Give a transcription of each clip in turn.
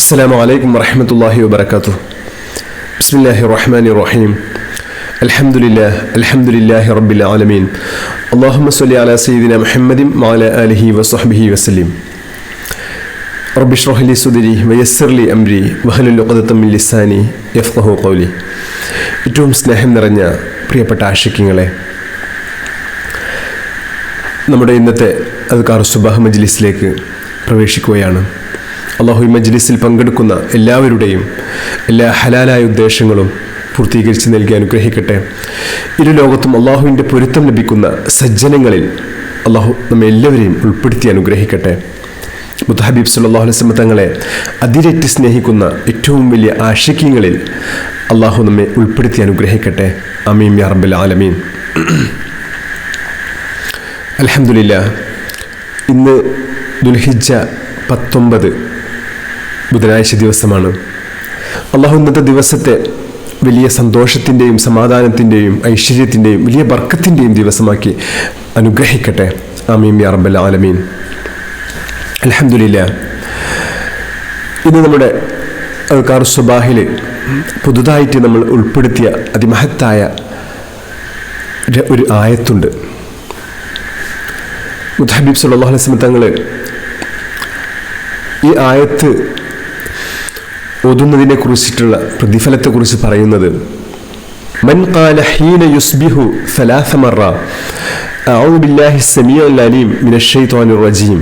السلام عليكم ورحمة الله وبركاته. بسم الله الرحمن الرحيم. الحمد لله رب العالمين. اللهم صل على سيدنا محمد وعلى آله وصحبه وسلم. رب اشرح لي صدري ويسر لي أمري واحلل عقدة من لساني يفقهوا قولي. ഏറ്റവും സ്നേഹം നിറഞ്ഞ പ്രിയപ്പെട്ട ആശിഖ്യങ്ങളെ, നമ്മുടെ ഇന്നത്തെ അദ്കാർ സുബഹ് മജ്ലിസിലേക്ക് പ്രവേശിക്കുകയാണ്. അള്ളാഹു ഈ മജ്ലിസിൽ പങ്കെടുക്കുന്ന എല്ലാവരുടെയും എല്ലാ ഹലാലായ ഉദ്ദേശങ്ങളും പൂർത്തീകരിച്ച് നൽകി അനുഗ്രഹിക്കട്ടെ. ഇരു ലോകത്തും അള്ളാഹുവിൻ്റെ പൊരുത്തം ലഭിക്കുന്ന സജ്ജനങ്ങളിൽ അള്ളാഹു നമ്മെ എല്ലാവരെയും ഉൾപ്പെടുത്തി അനുഗ്രഹിക്കട്ടെ. മുത്തഹബീബ് സല്ലല്ലാഹു അലൈഹി വസല്ലം തങ്ങളെ അതിരേറ്റ് സ്നേഹിക്കുന്ന ഏറ്റവും വലിയ ആശിഖ്യങ്ങളിൽ അള്ളാഹു നമ്മെ ഉൾപ്പെടുത്തി അനുഗ്രഹിക്കട്ടെ. ആമീൻ യാ റബ്ബൽ ആലമീൻ. അൽഹംദുലില്ലാഹ്, ഇന്ന് ദുൽഹിജ്ജ 19 ബുധനാഴ്ച ദിവസമാണ്. അള്ളാഹു ഇന്നത്തെ ദിവസത്തെ വലിയ സന്തോഷത്തിൻ്റെയും സമാധാനത്തിൻ്റെയും ഐശ്വര്യത്തിൻ്റെയും വലിയ ബർക്കത്തിൻ്റെയും ദിവസമാക്കി അനുഗ്രഹിക്കട്ടെ. ആമീൻ യാ റബ്ബൽ ആലമീൻ. അൽഹംദുലില്ലാഹ്, ഇന്ന് നമ്മുടെ അദ്കാർ സുബാഹിൽ പുതുതായിട്ട് നമ്മൾ ഉൾപ്പെടുത്തിയ അതിമഹത്തായ ഒരു ആയത്തുണ്ട്. മുത്തഹബീബ് സല്ലല്ലാഹു അലൈഹി വസല്ലം തങ്ങൾ ഈ ആയത്ത് ഓതുന്നതിനെ കുറിച്ചിട്ടുള്ള പ്രതിഫലത്തെക്കുറിച്ച് പറയുന്നത്, മൻ ഖാല ഹീന യുസ്ബിഹു സലാസ മറ അഊദു ബില്ലാഹി സമീഉൽ അലീം മിനശ് ശൈത്വാനിർ റജീം,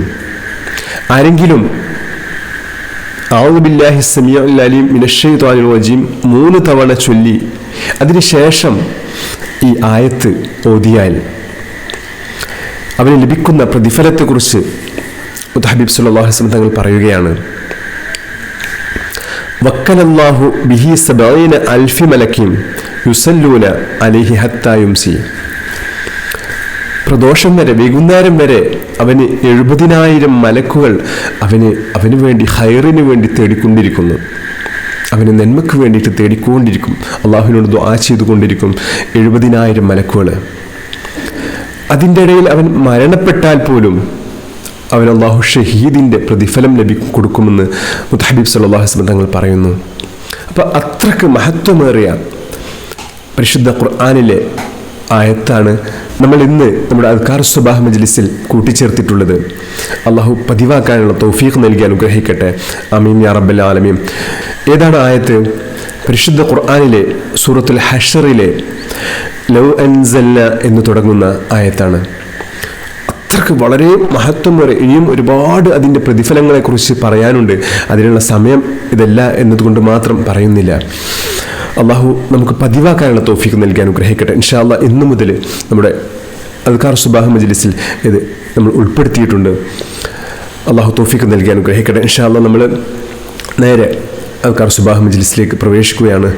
ആരെങ്കിലും അഊദു ബില്ലാഹി സമീഉൽ അലീം മിനശ് ശൈത്വാനിർ റജീം 3 തവണ ചൊല്ലി അതിനുശേഷം ഈ ആയത്ത് ഓതിയാൽ അവന് ലഭിക്കുന്ന പ്രതിഫലത്തെക്കുറിച്ച് മുത്തഹബീബ് സല്ലല്ലാഹു അലൈഹി വസല്ലം തങ്ങൾ പറയുകയാണ്, വക്കലല്ലാഹു ബിഹി 70,000 മലക്കിൻ യുസല്ലൂന അലൈഹി ഹത്താ യുംസി. പ്രദോഷം വരെ, വൈകുന്നേരം വരെ അവന് 70,000 മലക്കുകൾ അവന് വേണ്ടി ഖൈറിന് വേണ്ടി തേടിക്കൊണ്ടിരിക്കുന്നു. അവന് നന്മയ്ക്ക് വേണ്ടിയിട്ട് തേടിക്കൊണ്ടിരിക്കും. അള്ളാഹുവിനോട് ദുആ ചെയ്തുകൊണ്ടിരിക്കും 70,000 മലക്കുകൾ. അതിൻ്റെ ഇടയിൽ അവൻ മരണപ്പെട്ടാൽ പോലും അവൻ അള്ളാഹു ഷഹീദിൻ്റെ പ്രതിഫലം കൊടുക്കുമെന്ന് മുത്തഹബീബ് സല്ലല്ലാഹു അലൈഹി വസല്ലം തങ്ങൾ പറയുന്നു. അപ്പോൾ അത്രക്ക് മഹത്വമേറിയ പരിശുദ്ധ ഖുർആനിലെ ആയത്താണ് നമ്മൾ ഇന്ന് നമ്മുടെ അദ്കാർ സുബാഹ് മജ്ലിസിൽ കൂട്ടിച്ചേർത്തിട്ടുള്ളത്. അള്ളാഹു പതിവാക്കാനുള്ള തൗഫീഖ് നൽകി അനുഗ്രഹിക്കട്ടെ. ആമീൻ യാ റബ്ബൽ ആലമീൻ. ഏതാണ് ആയത്ത്? പരിശുദ്ധ ഖുർആനിലെ സൂറത്തുൽ ഹശ്റിലെ ലൗ അൻസൽന എന്ന് തുടങ്ങുന്ന ആയത്താണ്. അത്രക്ക് വളരെ മഹത്വമേറെ, ഇനിയും ഒരുപാട് അതിൻ്റെ പ്രതിഫലങ്ങളെക്കുറിച്ച് പറയാനുണ്ട്. അതിനുള്ള സമയം ഇതല്ല എന്നതുകൊണ്ട് മാത്രം പറയുന്നില്ല. അള്ളാഹു നമുക്ക് പതിവാക്കാനുള്ള തൗഫീഖ് നൽകി അനുഗ്രഹിക്കട്ടെ. ഇൻഷാ അല്ലാഹ് ഇന്നു മുതൽ നമ്മുടെ അദ്കാർ സുബാഹ് മജ്ലിസിൽ ഇത് നമ്മൾ ഉൾപ്പെടുത്തിയിട്ടുണ്ട്. അള്ളാഹു തൗഫീഖ് നൽകി അനുഗ്രഹിക്കട്ടെ. ഇൻഷാ അല്ലാഹ് നമ്മൾ നേരെ അദ്കാർ സുബാഹ് മജ്ലിസിലേക്ക് പ്രവേശിക്കുകയാണ്.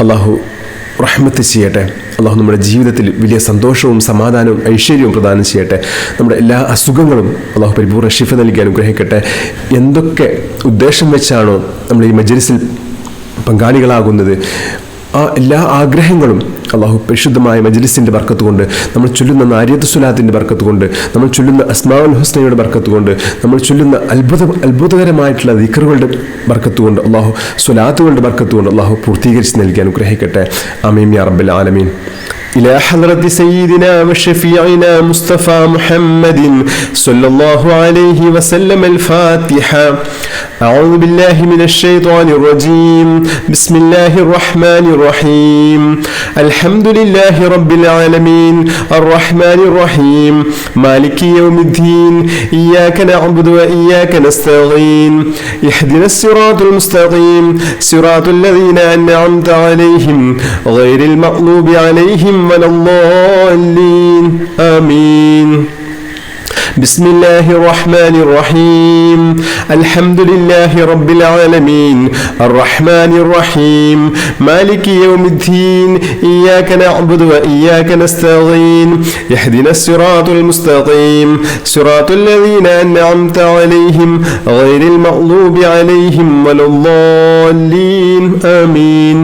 അള്ളാഹു റഹ്മത്ത് ചെയ്യട്ടെ. അള്ളാഹു നമ്മുടെ ജീവിതത്തിൽ വലിയ സന്തോഷവും സമാധാനവും ഐശ്വര്യവും പ്രദാനം ചെയ്യട്ടെ. നമ്മുടെ എല്ലാ അസുഖങ്ങളും അള്ളാഹു പരിപൂർണ്ണ ശിഫ നൽകി അനുഗ്രഹിക്കട്ടെ. എന്തൊക്കെ ഉദ്ദേശം വെച്ചാണോ നമ്മൾ ഈ മജ്ലിസിൽ പങ്കാളികളാകുന്നത്, ആ എല്ലാ ആഗ്രഹങ്ങളും അള്ളാഹു പരിശുദ്ധമായ മജ്ലിസിൻ്റെ ബർക്കത്ത് കൊണ്ട്, നമ്മൾ ചൊല്ലുന്ന നാരിയത്ത് സ്വലാത്തിൻ്റെ ബർക്കത്ത് കൊണ്ട്, നമ്മൾ ചൊല്ലുന്ന അസ്മാഉൽ ഹുസ്നയുടെ ബർക്കത്ത് കൊണ്ട്, നമ്മൾ ചൊല്ലുന്ന അത്ഭുതകരമായിട്ടുള്ള ദിക്റുകളുടെ ബർക്കത്ത് കൊണ്ട്, അള്ളാഹു സ്വലാത്തുകളുടെ ബർക്കത്ത് കൊണ്ട് അള്ളാഹു പൂർത്തീകരിച്ച് നൽകി അനുഗ്രഹിക്കട്ടെ. ആമീൻ യാ റബ്ബൽ ആലമീൻ. إلى حضرة سيدنا وشفيعنا مصطفى محمد صلى الله عليه وسلم الفاتحة. أعوذ بالله من الشيطان الرجيم. بسم الله الرحمن الرحيم. الحمد لله رب العالمين الرحمن الرحيم مالك يوم الدين إياك نعبد وإياك نستعين اهدنا الصراط المستقيم صراط الذين أنعمت عليهم غير المغضوب عليهم ولا الضالين آمين. بسم الله الرحمن الرحيم. الحمد لله رب العالمين الرحمن الرحيم مالك يوم الدين إياك نعبد وإياك نستعين اهدنا الصراط المستقيم صراط الذين أنعمت عليهم غير المغضوب عليهم ولا الضالين آمين.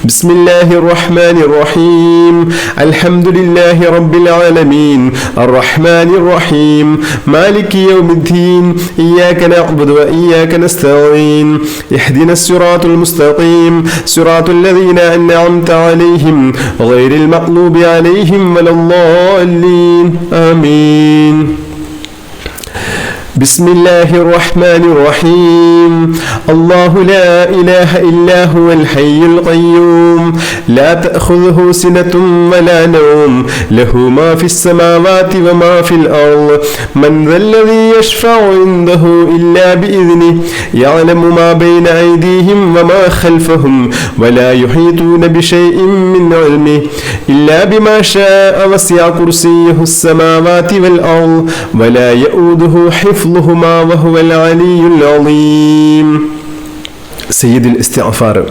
بسم الله الرحمن الرحيم الحمد لله رب العالمين الرحمن الرحيم مالك يوم الدين إياك نعبد وإياك نستعين اهدنا الصراط المستقيم صراط الذين أنعمت عليهم غير المغضوب عليهم ولا الضالين آمين بسم الله الرحمن الرحيم الله لا إله إلا هو الحي القيوم لا تأخذه سنة ولا نوم له ما في السماوات وما في الأرض من ذا الذي يشفع عنده إلا بإذنه يعلم ما بين أيديهم وما خلفهم ولا يحيطون بشيء من علمه إلا بما شاء وسع كرسيه السماوات والأرض ولا يؤوده حفظهما وهو العلي العظيم سيد الاستغفار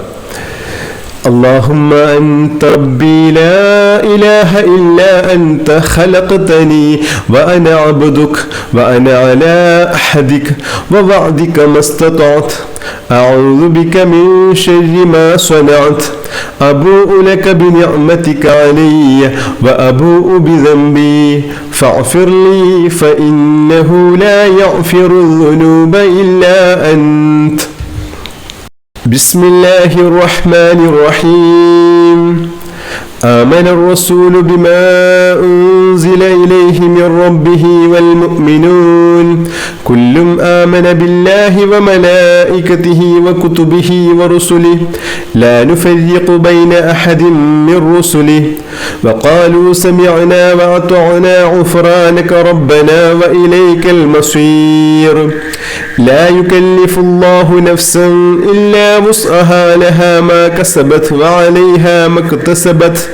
اللهم أنت ربي لا إله إلا أنت خلقتني وأنا عبدك وأنا على عهدك ووعدك ما استطعت أعوذ بك من شر ما صنعت أبوء لك بنعمتك علي وأبوء بذنبي فاغفر لي فإنه لا يغفر الذنوب إلا أنت بسم الله الرحمن الرحيم آمن الرسول بما أنزل إليه من ربه والمؤمنون كل آمن بالله وملائكته وكتبه ورسله لا نفرق بين أحد من رسله وقالوا سمعنا وأطعنا غفرانك ربنا وإليك المصير لا يكلف الله نفسا إلا وسعها لها ما كسبت وعليها ما اكتسبت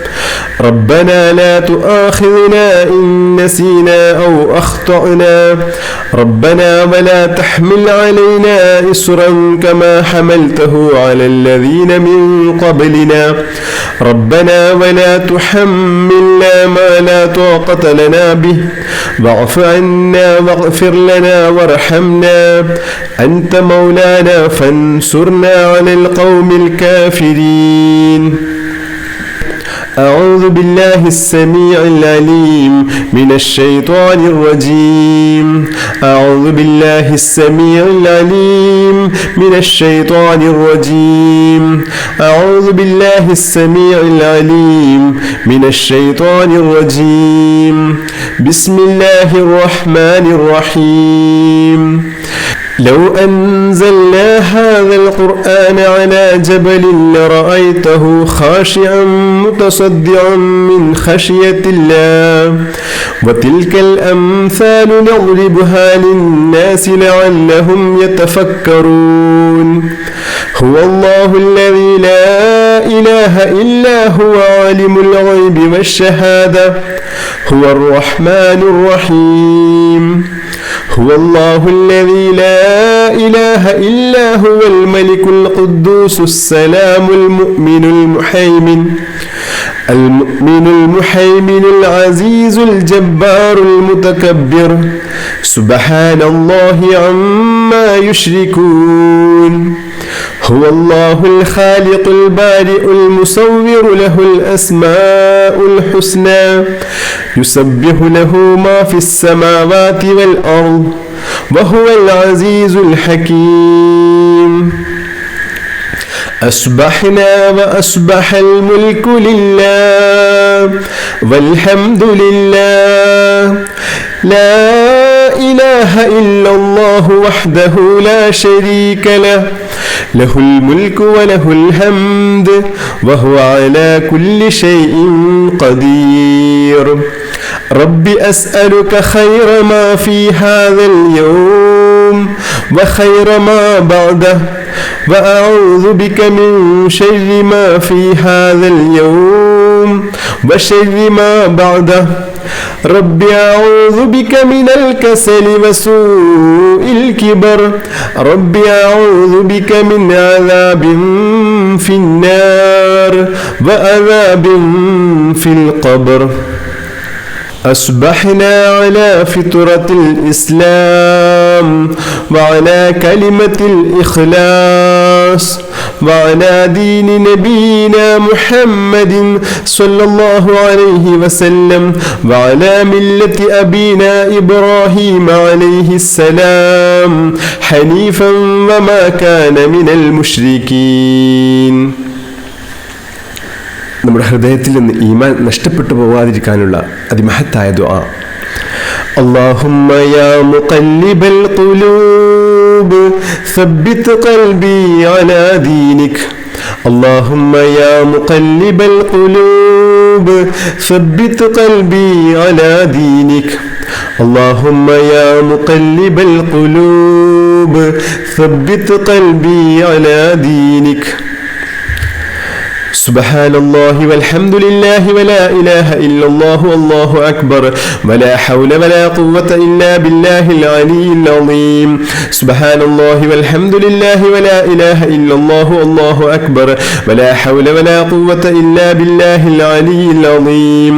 ربنا لا تؤاخذنا إن نسينا أو أخطأنا ربنا ولا تحمل علينا إصرا كما حملته على الذين من قبلنا ربنا ولا تحملنا ما لا طاقة لنا به واعف عنا واغفر لنا وارحمنا أنت مولانا فانصرنا على القوم الكافرين أعوذ بالله السميع العليم من الشيطان الرجيم أعوذ بالله السميع العليم من الشيطان الرجيم أعوذ بالله السميع العليم من الشيطان الرجيم بسم الله الرحمن الرحيم لو أنزلنا هذا القرآن على جبل لرأيته خاشعا متصدعا من خشية الله وتلك الأمثال نضربها للناس لعلهم يتفكرون هو الله الذي لا إله إلا هو عالم الغيب والشهادة هو الرحمن الرحيم هو الله الذي لا إله إلا هو الملك القدوس السلام المؤمن المحيمن العزيز الجبار المتكبر سبحان الله عما يشركون هو الله الخالق البارئ المصور له الأسماء الحسنى يسبح له ما في السماوات والأرض وهو العزيز الحكيم أصبحنا وأصبح الملك لله والحمد لله لا إله إلا الله وحده لا شريك له له الملك وله الحمد وهو على كل شيء قدير رب أسألك خير ما في هذا اليوم وخير ما بعده وأعوذ بك من شر ما في هذا اليوم وشر ما بعده رب أعوذ بك من الكسل وسوء الكبر رب أعوذ بك من عذاب في النار وعذاب في القبر أصبحنا على فطرة الإسلام وعلى كلمة الإخلاص وعلى دين نبينا محمد صلى الله عليه وسلم وعلى ملة أبينا إبراهيم عليه السلام حنيفا وما كان من المشركين. നമ്മുടെ ഹൃദയത്തിൽ നിന്ന് ഈമാൻ നഷ്ടപ്പെട്ടു പോകാതിരിക്കാനുള്ള അതിമഹത്തായ ദുആ. اللهم يا مقلب القلوب ثبت قلبي على دينك. اللهم يا مقلب القلوب ثبت قلبي على دينك. اللهم يا مقلب القلوب ثبت قلبي على دينك. سبحان الله والحمد لله ولا إله إلا الله والله أكبر ولا حول ولا قوة إلا بالله العلي العظيم. سبحان الله والحمد لله ولا إله إلا الله والله أكبر ولا حول ولا قوة إلا بالله العلي العظيم.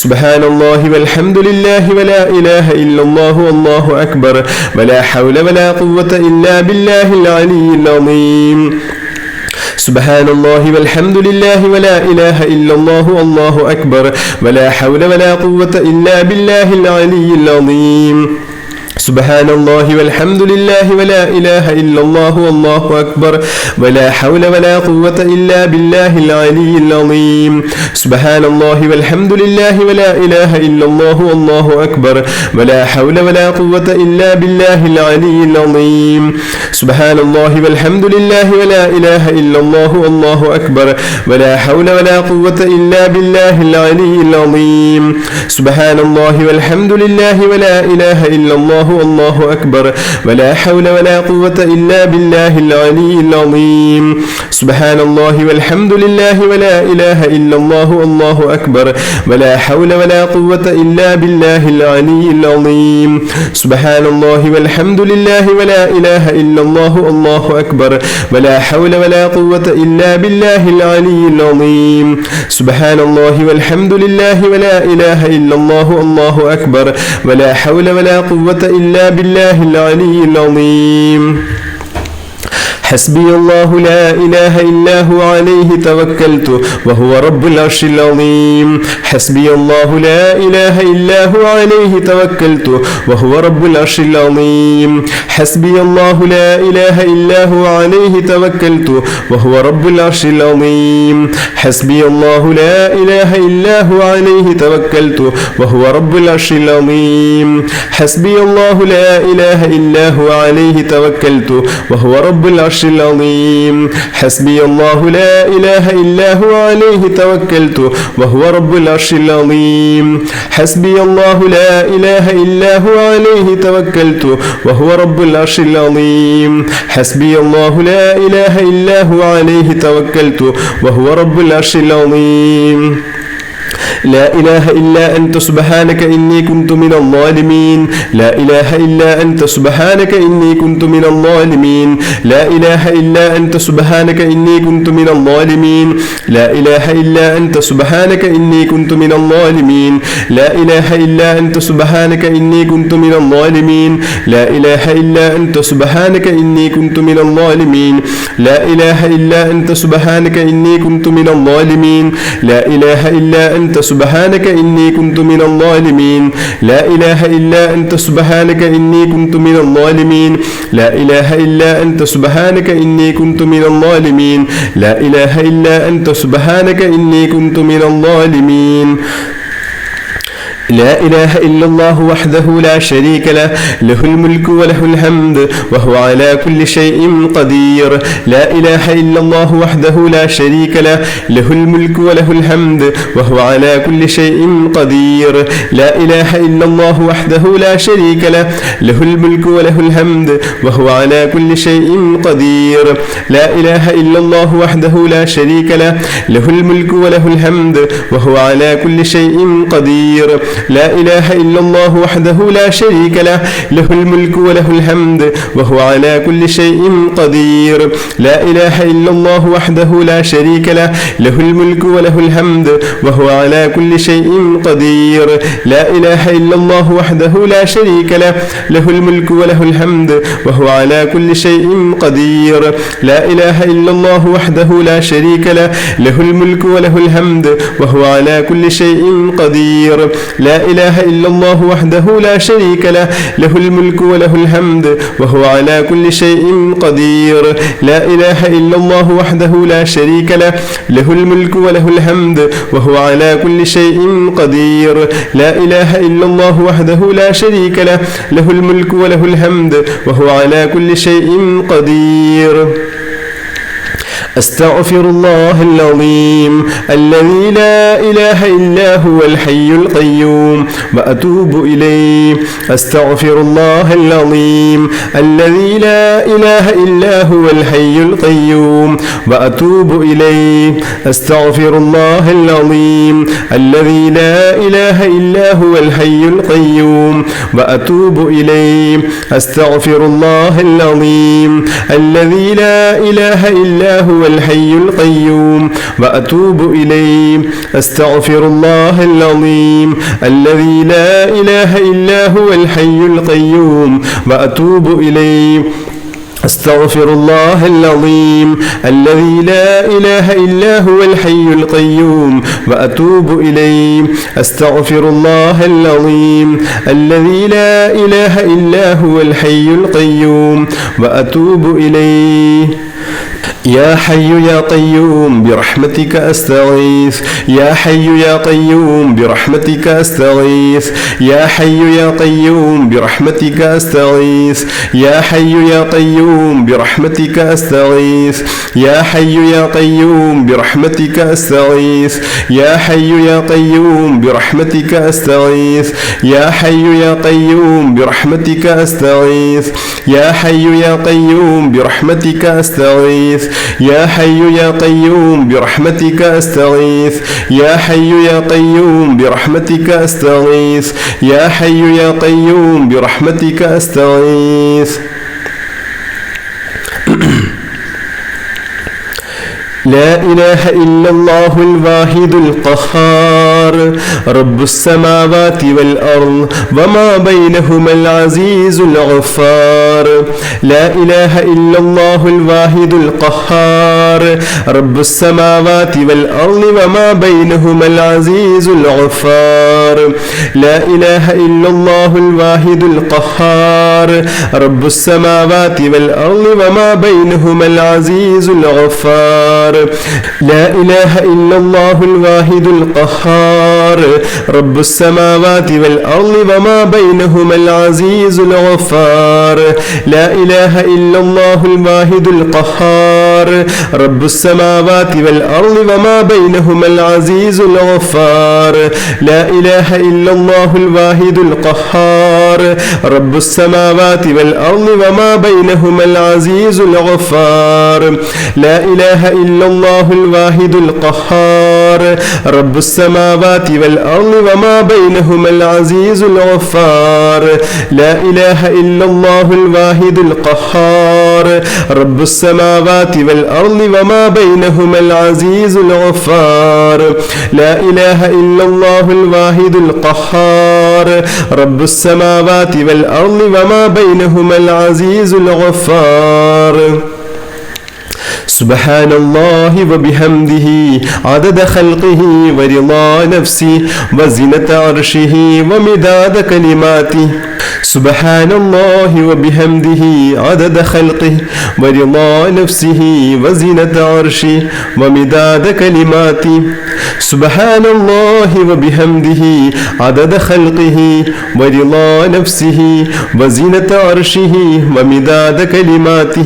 سبحان الله والحمد لله ولا إله إلا الله والله أكبر ولا حول ولا قوة إلا بالله العلي العظيم. سبحان الله والحمد لله ولا إله إلا الله والله أكبر ولا حول ولا قوة إلا بالله العلي العظيم. سبحان الله والحمد لله ولا إله إلا الله والله أكبر ولا حول ولا قوة إلا بالله العلي العظيم. سبحان الله والحمد لله ولا إله إلا الله والله أكبر ولا حول ولا قوة إلا بالله العلي العظيم. سبحان الله والحمد لله ولا إله إلا الله والله أكبر ولا حول ولا قوة إلا بالله العلي العظيم. سبحان الله والحمد لله ولا إله إلا الله والله أكبر ولا حول ولا قوة إلا بالله العلي العظيم. سبحان الله والحمد لله ولا إله إلا الله والله أكبر ولا حول ولا قوة إلا بالله العلي العظيم. سبحان الله والحمد لله ولا إله إلا الله والله أكبر ولا حول ولا قوة إلا بالله العلي العظيم. سبحان الله والحمد لله ولا إله إلا الله والله أكبر ولا حول ولا قوة إلا بالله العلي العظيم. حسبي الله لا إله إلا هو عليه توكلت وهو رب العرش العظيم. حسبي الله لا إله إلا هو عليه توكلت وهو رب العرش العظيم. حسبي الله لا إله إلا هو عليه توكلت وهو رب العرش العظيم. حسبي الله لا إله إلا هو عليه توكلت وهو رب العرش العظيم. حسبي الله لا إله إلا هو عليه توكلت وهو رب العرش العظيم. حسبي الله لا إله إلا هو عليه توكلت وهو رب العرش العظيم. حسبي الله لا إله إلا هو عليه توكلت وهو رب العرش العظيم. حسبي الله لا إله إلا هو عليه توكلت وهو رب العرش العظيم. لا إله إلا أنت سبحانك إني كنت من الظالمين. لا إله إلا أنت سبحانك إني كنت من الظالمين. لا إله إلا أنت سبحانك إني كنت من الظالمين. لا إله إلا أنت سبحانك إني كنت من الظالمين. لا إله إلا أنت سبحانك إني كنت من الظالمين. لا إله إلا أنت سبحانك إني كنت من الظالمين. لا إله إلا أنت سبحانك إني كنت من الظالمين. لا إله إلا أنت سبحانك إني كنت من الظالمين. لا إله إلا أنت سبحانك إني كنت من الظالمين. لا إله إلا أنت سبحانك إني كنت من الظالمين. لا إله إلا أنت سبحانك إني كنت من الظالمين. لا إله إلا الله وحده لا شريك له له الملك وله الحمد وهو على كل شيء قدير. لا إله إلا الله وحده لا شريك له له الملك وله الحمد وهو على كل شيء قدير. لا إله إلا الله وحده لا شريك له له الملك وله الحمد وهو على كل شيء قدير. لا إله إلا الله وحده لا شريك له له الملك وله الحمد وهو على كل شيء قدير. لا إله إلا الله وحده لا شريك له له الملك وله الحمد وهو على كل شيء قدير لا إله إلا الله وحده لا شريك له له الملك وله الحمد وهو على كل شيء قدير لا إله إلا الله وحده لا شريك له له الملك وله الحمد وهو على كل شيء قدير لا إله إلا الله وحده لا شريك له له الملك وله الحمد وهو على كل شيء قدير لا إله إلا الله وحده لا شريك له له الملك وله الحمد وهو على كل شيء قدير لا إله إلا الله وحده لا شريك له له الملك وله الحمد وهو على كل شيء قدير لا إله إلا الله وحده لا شريك له له الملك وله الحمد وهو على كل شيء قدير أستغفر الله العظيم الذي لا إله إلا هو الحي القيوم وأتوب إليه أستغفر الله العظيم الذي لا إله إلا هو الحي القيوم وأتوب إليه أستغفر الله العظيم الذي لا إله إلا هو الحي القيوم وأتوب إليه أستغفر الله العظيم الذي لا إله إلا هو الحي القيوم وأتوب إليه أستغفر الله العظيم الذي لا إله إلا هو الحي القيوم وأتوب إليه أستغفر الله العظيم الذي لا إله إلا هو الحي القيوم وأتوب إليه أستغفر الله العظيم الذي لا إله إلا هو الحي القيوم وأتوب إليه يا حي يا قيوم برحمتك أستغيث يا حي يا قيوم برحمتك أستغيث يا حي يا قيوم برحمتك أستغيث يا حي يا قيوم برحمتك أستغيث يا حي يا قيوم برحمتك أستغيث يا حي يا قيوم برحمتك أستغيث يا حي يا قيوم برحمتك أستغيث يا حي يا قيوم برحمتك أستغيث يا حي يا قيوم برحمتك أستغيث يا حي يا قيوم برحمتك أستغيث يا حي يا قيوم برحمتك أستغيث لا إله إلا الله الواحد القهار رب السماوات والأرض وما بينهما العزيز الغفار لا إله إلا الله الواحد القهار رب السماوات والأرض وما بينهما العزيز الغفار لا إله إلا الله الواحد القهار رب السماوات والأرض وما بينهما العزيز الغفار لا إله إلا الله الواحد القهار رب السماوات والأرض وما بينهما العزيز الغفار لا إله إلا الله الواحد القهار رب السماوات والأرض وما بينهما العزيز الغفار لا إله إلا الله الواحد القهار رب السماوات والأرض وما بينهما العزيز الغفار لا إله إلا الله الواحد القهار رب السماوات والأرض وما بينهما العزيز الغفار لا إله إلا الله الواحد القهار رب السماوات والأرض وما بينهما العزيز الغفار لا إله إلا الله الواحد القهار رب السماوات والأرض وما بينهما العزيز الغفار سبحان الله وبحمده عدد خلقه ورضا نفسه وزنة عرشه ومداد كلماته سبحان الله وبحمده عدد خلقه ورضا نفسه وزنة عرشه ومداد كلماته سبحان الله وبحمده عدد خلقه ورضا نفسه وزنة عرشه ومداد كلماته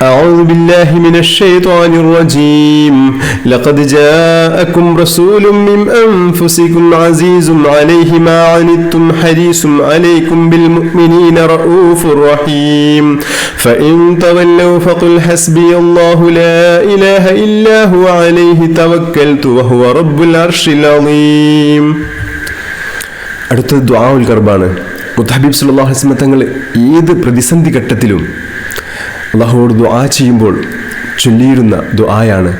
أعوذ بالله من الشيطان الرجيم لقد جاءكم رسول من أنفسكم عزيز عليه ما عنتم حريص عليكم بالمؤمنين رؤوف رحيم فإن تولوا فقل حسبي الله لا إله إلا هو عليه توكلت وهو رب العرش العظيم. അടുത്തത് ദുആഉൽ കർബാണ്. മുത്തഹബീബ് സല്ലല്ലാഹു അലൈഹി വസല്ലം തങ്ങൾ ഏത് പ്രതിസന്ധി ഘട്ടത്തിലും അല്ലാഹുവോട് ദുആ ചെയ്യുമ്പോൾ ചൊല്ലിയിരുന്ന ദുആയാണ്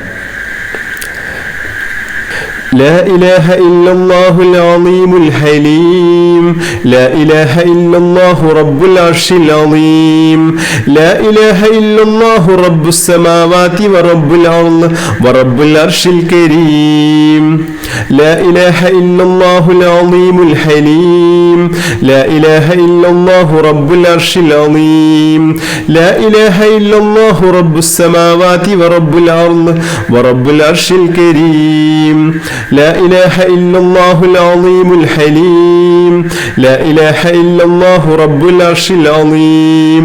لا إله إلا الله العظيم الحليم لا إله إلا الله رب العرش العظيم لا إله إلا الله رب السماوات ورب الأرض ورب العرش الكريم لا إله إلا الله العظيم الحليم لا إله إلا الله رب العرش العظيم لا إله إلا الله رب السماوات ورب الأرض ورب العرش الكريم لا إله إلا الله العظيم الحليم لا إله إلا الله رب العرش العظيم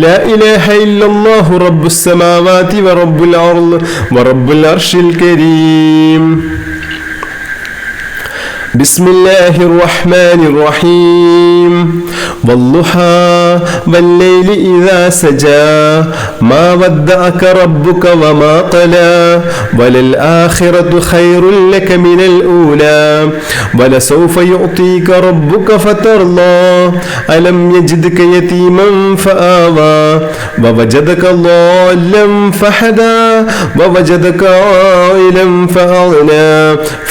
لا إله إلا الله رب السماوات ورب الأرض ورب العرش الكريم. بسم الله الرحمن الرحيم والضحى والليل إذا سجى ما ودعك ربك وما قلى وللآخرة خير لك من الأولى ولسوف يعطيك ربك فترضى ألم يجدك يتيما فآوى ووجدك ضالا فهدى ووجدك عائلا فأغنى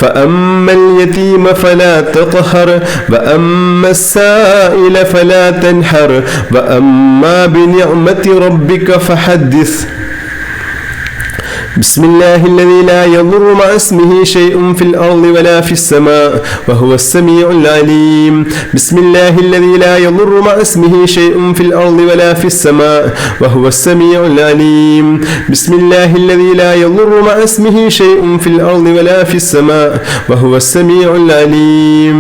فأما اليتيم فلا تقهر وأما السائل فلا تنحر وأما بنعمة ربك فحدث. بسم الله الذي لا يضر مع اسمه شيء في الأرض ولا في السماء وهو السميع العليم. بسم الله الذي لا يضر مع اسمه شيء في الأرض ولا في السماء وهو السميع العليم. بسم الله الذي لا يضر مع اسمه شيء في الأرض ولا في السماء وهو السميع العليم.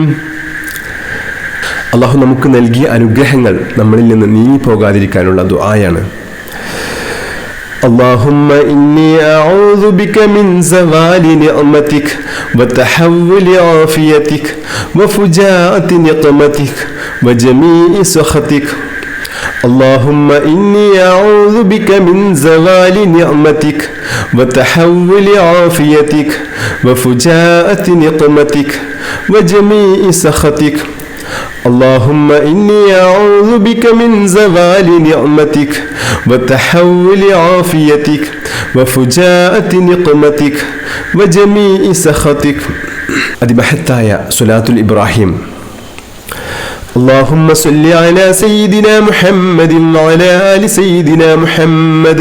അല്ലാഹു നമുക്ക് നൽകിയ അനുഗ്രഹങ്ങൾ നമ്മളിൽ നിന്ന് നീങ്ങിപ്പോകാതിരിക്കാനുള്ള ദുആയാണ്. اللهم إني أعوذ بك من زوال نعمتك وتحول عافيتك وفجاءة نقمتك وجميع سخطك. اللهم إني أعوذ بك من زوال نعمتك وتحول عافيتك وفجاءة نقمتك وجميع سخطك. اللهم إني أعوذ بك من زوال نعمتك وتحول عافيتك وفجاءة نقمتك وجميع سخطك. അതിമഹത്തായ സ്വലാത്തുൽ ഇബ്രാഹിം. اللهم صل على سيدنا محمد وعلى آل سيدنا محمد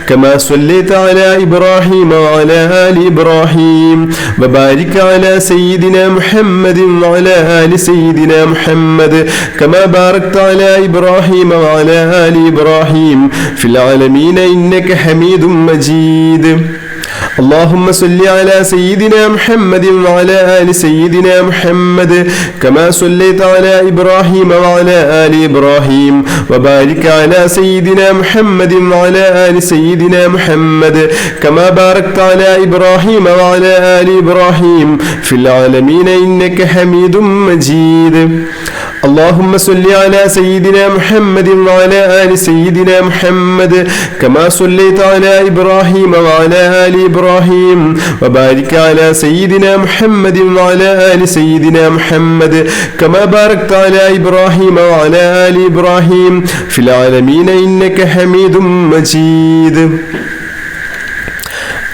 كما صليت على إبراهيم وعلى آل إبراهيم وبارك على سيدنا محمد وعلى آل سيدنا محمد كما باركت على إبراهيم وعلى آل إبراهيم في العالمين إنك حميد مجيد. اللهم صل على سيدنا محمد وعلى آل سيدنا محمد كما صليت على إبراهيم وعلى آل إبراهيم وبارك على سيدنا محمد وعلى آل سيدنا محمد كما باركت على إبراهيم وعلى آل إبراهيم في العالمين إنك حميد مجيد. اللهم صل على سيدنا محمد وعلى آل سيدنا محمد كما صليت على إبراهيم وعلى آل إبراهيم وبارك على سيدنا محمد وعلى آل سيدنا محمد كما باركت على إبراهيم وعلى آل إبراهيم في العالمين إنك حميد مجيد.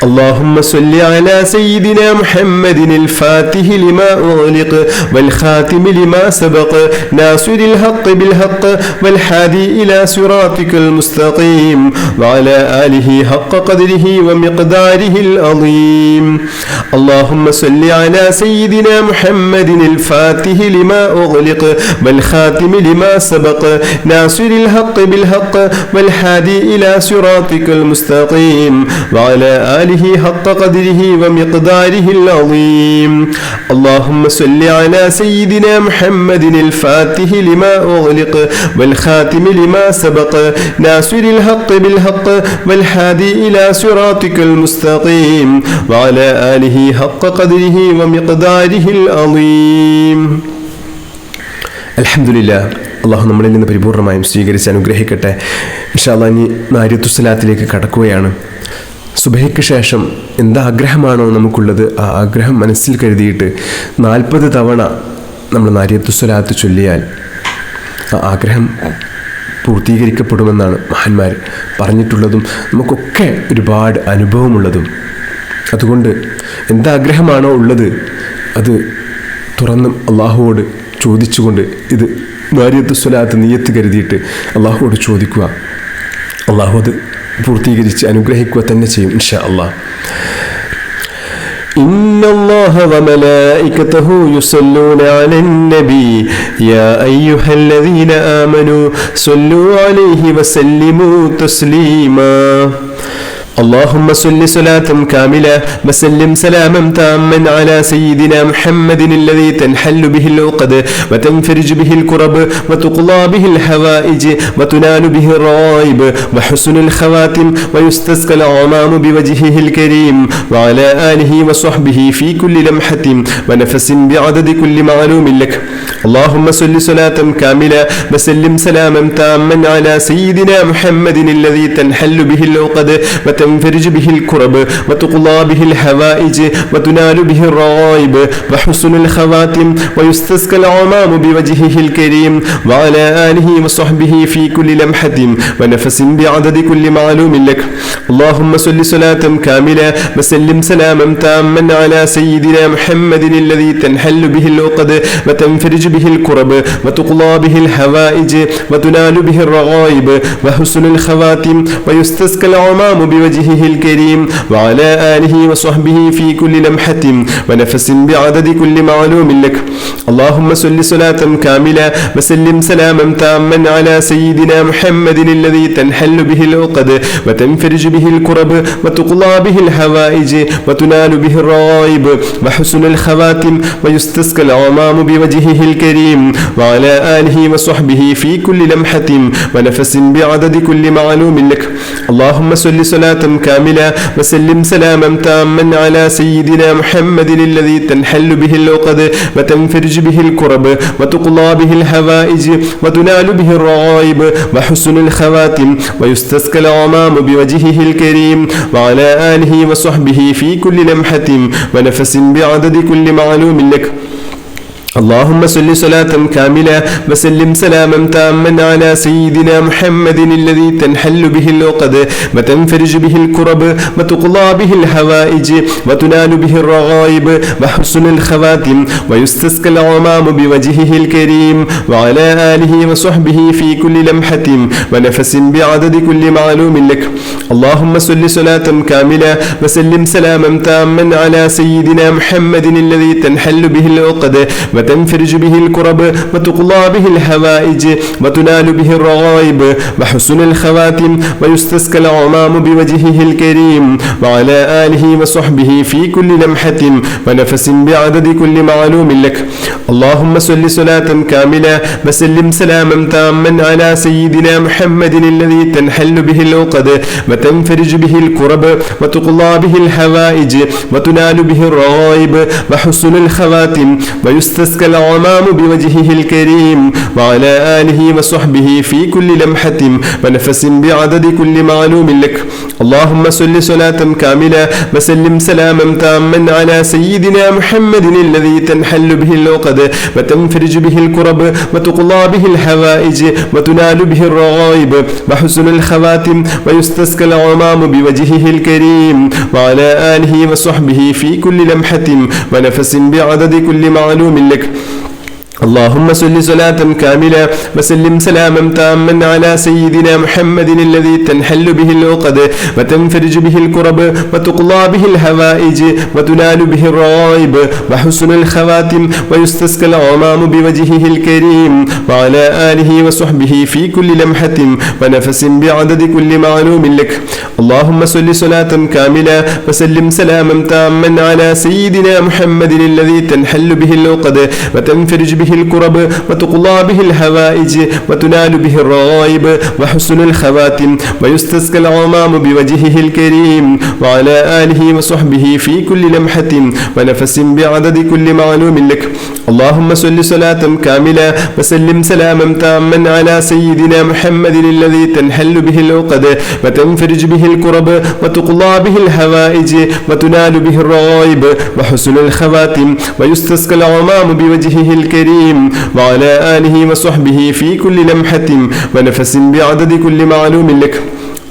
اللهم صل على سيدنا محمد الفاتح لما أغلق والخاتم لما سبق ناصر الحق بالحق والهادي إلى صراطك المستقيم وعلى آله حق قدره ومقداره العظيم. اللهم صل على سيدنا محمد الفاتح لما أغلق والخاتم لما سبق ناصر الحق بالحق والهادي إلى صراطك المستقيم وعلى آله حق قدره ومقداره العظيم. اللهم صل على سيدنا محمد الفاتح لما أغلق والخاتم لما سبق ناصر الحق بالحق والهادي إلى صراطك المستقيم وعلى آله حق قدره ومقداره العظيم. അൽഹംദുലില്ലാഹ്, അള്ളാഹു നമ്മളിൽ നിന്ന് പരിപൂർണമായും സ്വീകരിച്ച് അനുഗ്രഹിക്കട്ടെ. ഇൻഷാ അല്ലാഹ് ഇനി നാരിയത്തുസ്സലാത്തിലേക്ക് കടക്കുകയാണ്. സുബഹിക്ക് ശേഷം എന്താഗ്രഹമാണോ നമുക്കുള്ളത് ആ ആഗ്രഹം മനസ്സിൽ കരുതിയിട്ട് 40 തവണ നമ്മൾ നാരിയത്തുസ്സലാത്ത് ചൊല്ലിയാൽ ആ ആഗ്രഹം പൂർത്തീകരിക്കപ്പെടുമെന്നാണ് മഹാന്മാർ പറഞ്ഞിട്ടുള്ളതും നമുക്കൊക്കെ ഒരുപാട് അനുഭവമുള്ളതും. അതുകൊണ്ട് എന്താഗ്രഹമാണോ ഉള്ളത് അത് തുറന്നും അള്ളാഹുവോട് ചോദിച്ചുകൊണ്ട് ഇത് നാരിയത്തുസ്സലാത്ത് നിയ്യത്ത് കരുതിയിട്ട് അള്ളാഹുവോട് ചോദിക്കുക. അള്ളാഹു അത് പൂർത്തീകരിച്ച് അനുഗ്രഹിക്കുക തന്നെ ചെയ്യും ഇൻഷാ അല്ലാഹ്. إن الله وملائكته يصلون على النبي يا أيها الذين آمنوا صلوا عليه وسلموا تسليما. اللهم صل صلاة كاملة وسلم سلاما تاما على سيدنا محمد الذي تنحل به العقد وتنفرج به الكرب وتقضى به الحوائج وتنال به الرغائب وحسن الخواتم ويستسقى الغمام بوجهه الكريم وعلى آله وصحبه في كل لمحة ونفس بعدد كل معلوم لك. اللهم صل صلاة كاملة وسلم سلاما تاما على سيدنا محمد الذي تنحل به العقد وتنفرج به الكرب وتقضى به الحوائج وتنال به الرغائب وحسن الخواتم ويستسقى الغمام بوجهه الكريم وعلى آله وصحبه في كل لمحة ونفس بعدد كل معلوم لك. اللهم صل صلاة كاملة وسلم سلاما تاما على سيدنا محمد الذي تنحل به العقد وتنفرج به الكرب وتقضى به الحوائج وتنال به الرغائب وحسن الخواتم ويستسقى الغمام بوجهه الكريم وعلى آله وصحبه في كل لمحة ونفس بعدد كل معلوم لك. اللهم صل صلاة كاملة وسلم سلاما تاما على سيدنا محمد الذي تنحل به العقد وتنفرج به الكرب وتقضى به الحوائج وتنال به الرغائب وحسن الخواتم ويستسقى الغمام بوجهه الكريم وعلى آله وصحبه في كل لمحة ونفس بعدد كل معلوم لك. اللهم صل صلاة كاملة وسلم سلاما تاما على سيدنا محمد الذي تنحل به العقد وتنفرج به الكرب وتقضى به الحوائج وتنال به الرغائب وحسن الخواتم ويستسقى الغمام بوجهه الكريم وعلى آله وصحبه في كل لمحة ونفس بعدد كل معلوم لك. اللهم صل صلاة كاملة وسلم سلاما تاما على سيدنا محمد الذي تنحل به العقد وتنفرج به الكرب وتقضى به الحوائج وتنال به الرغائب وحسن الخواتم ويستسقى الغمام بوجهه الكريم وعلى آله وصحبه في كل لمحة ونفس بعدد كل معلوم لك. اللهم صل صلاة كاملة وسلم سلاما تاما على سيدنا محمد الذي تنحل به العقد وتنفرج به الكرب وتقضى به الحوائج وتنال به الرغائب وحسن الخواتم ويستسقى الغمام بوجهه الكريم وعلى آله وصحبه في كل لمحة ونفس بعدد كل معلوم لك. اللهم صل صلاة كاملة وسلم سلاما تاما على سيدنا محمد الذي تنحل به العقد وتنفرج به الكرب وتقضى به الحوائج وتنال به الرغائب وحسن الخواتم ويستسقى الغمام بوجهه الكريم وعلى آله وصحبه في كل لمحة ونفس بعدد كل معلوم لك. اللهم صل صلاة كاملة وسلم سلاما تاما على سيدنا محمد الذي تنحل به العقد وتنفرج به الكرب وتقضى به الحوائج وتنال به الرغائب وحسن الخواتم ويستسقى الغمام بوجهه الكريم وعلى آله وصحبه في كل لمحة ونفس بعدد كل معلوم لك. اللهم صل صلاة كاملة وسلم سلاما تاما على سيدنا محمد الذي تنحل به العقد وتنفرج به الكرب وتقضى به الحوائج وتنال به الرغائب وحسن الخواتم ويستسقى الغمام بوجهه الكريم وعلى آله وصحبه في كل لمحة ونفس بعدد كل معلوم لك. اللهم صل صلاة كاملة وسلم سلاما تاما على سيدنا محمد الذي تنحل به العقد وتنفرج به الكرب وتقضى به الحوائج وتنال به الرغائب وحسن الخواتم ويستسقى الغمام بوجهه الكريم وعلى آله وصحبه في كل لمحة ونفس بعدد كل معلوم لك. اللهم صل صلاة كاملة وسلم سلاما تاما على سيدنا محمد الذي تنحل به العقد وتنفرج به الكرب وتقضى به الحوائج وتنال به الرغائب وحسن الخواتم ويستسقى الغمام بوجهه الكريم وعلى آله وصحبه في كل لمحة ونفس بعدد كل معلوم لك.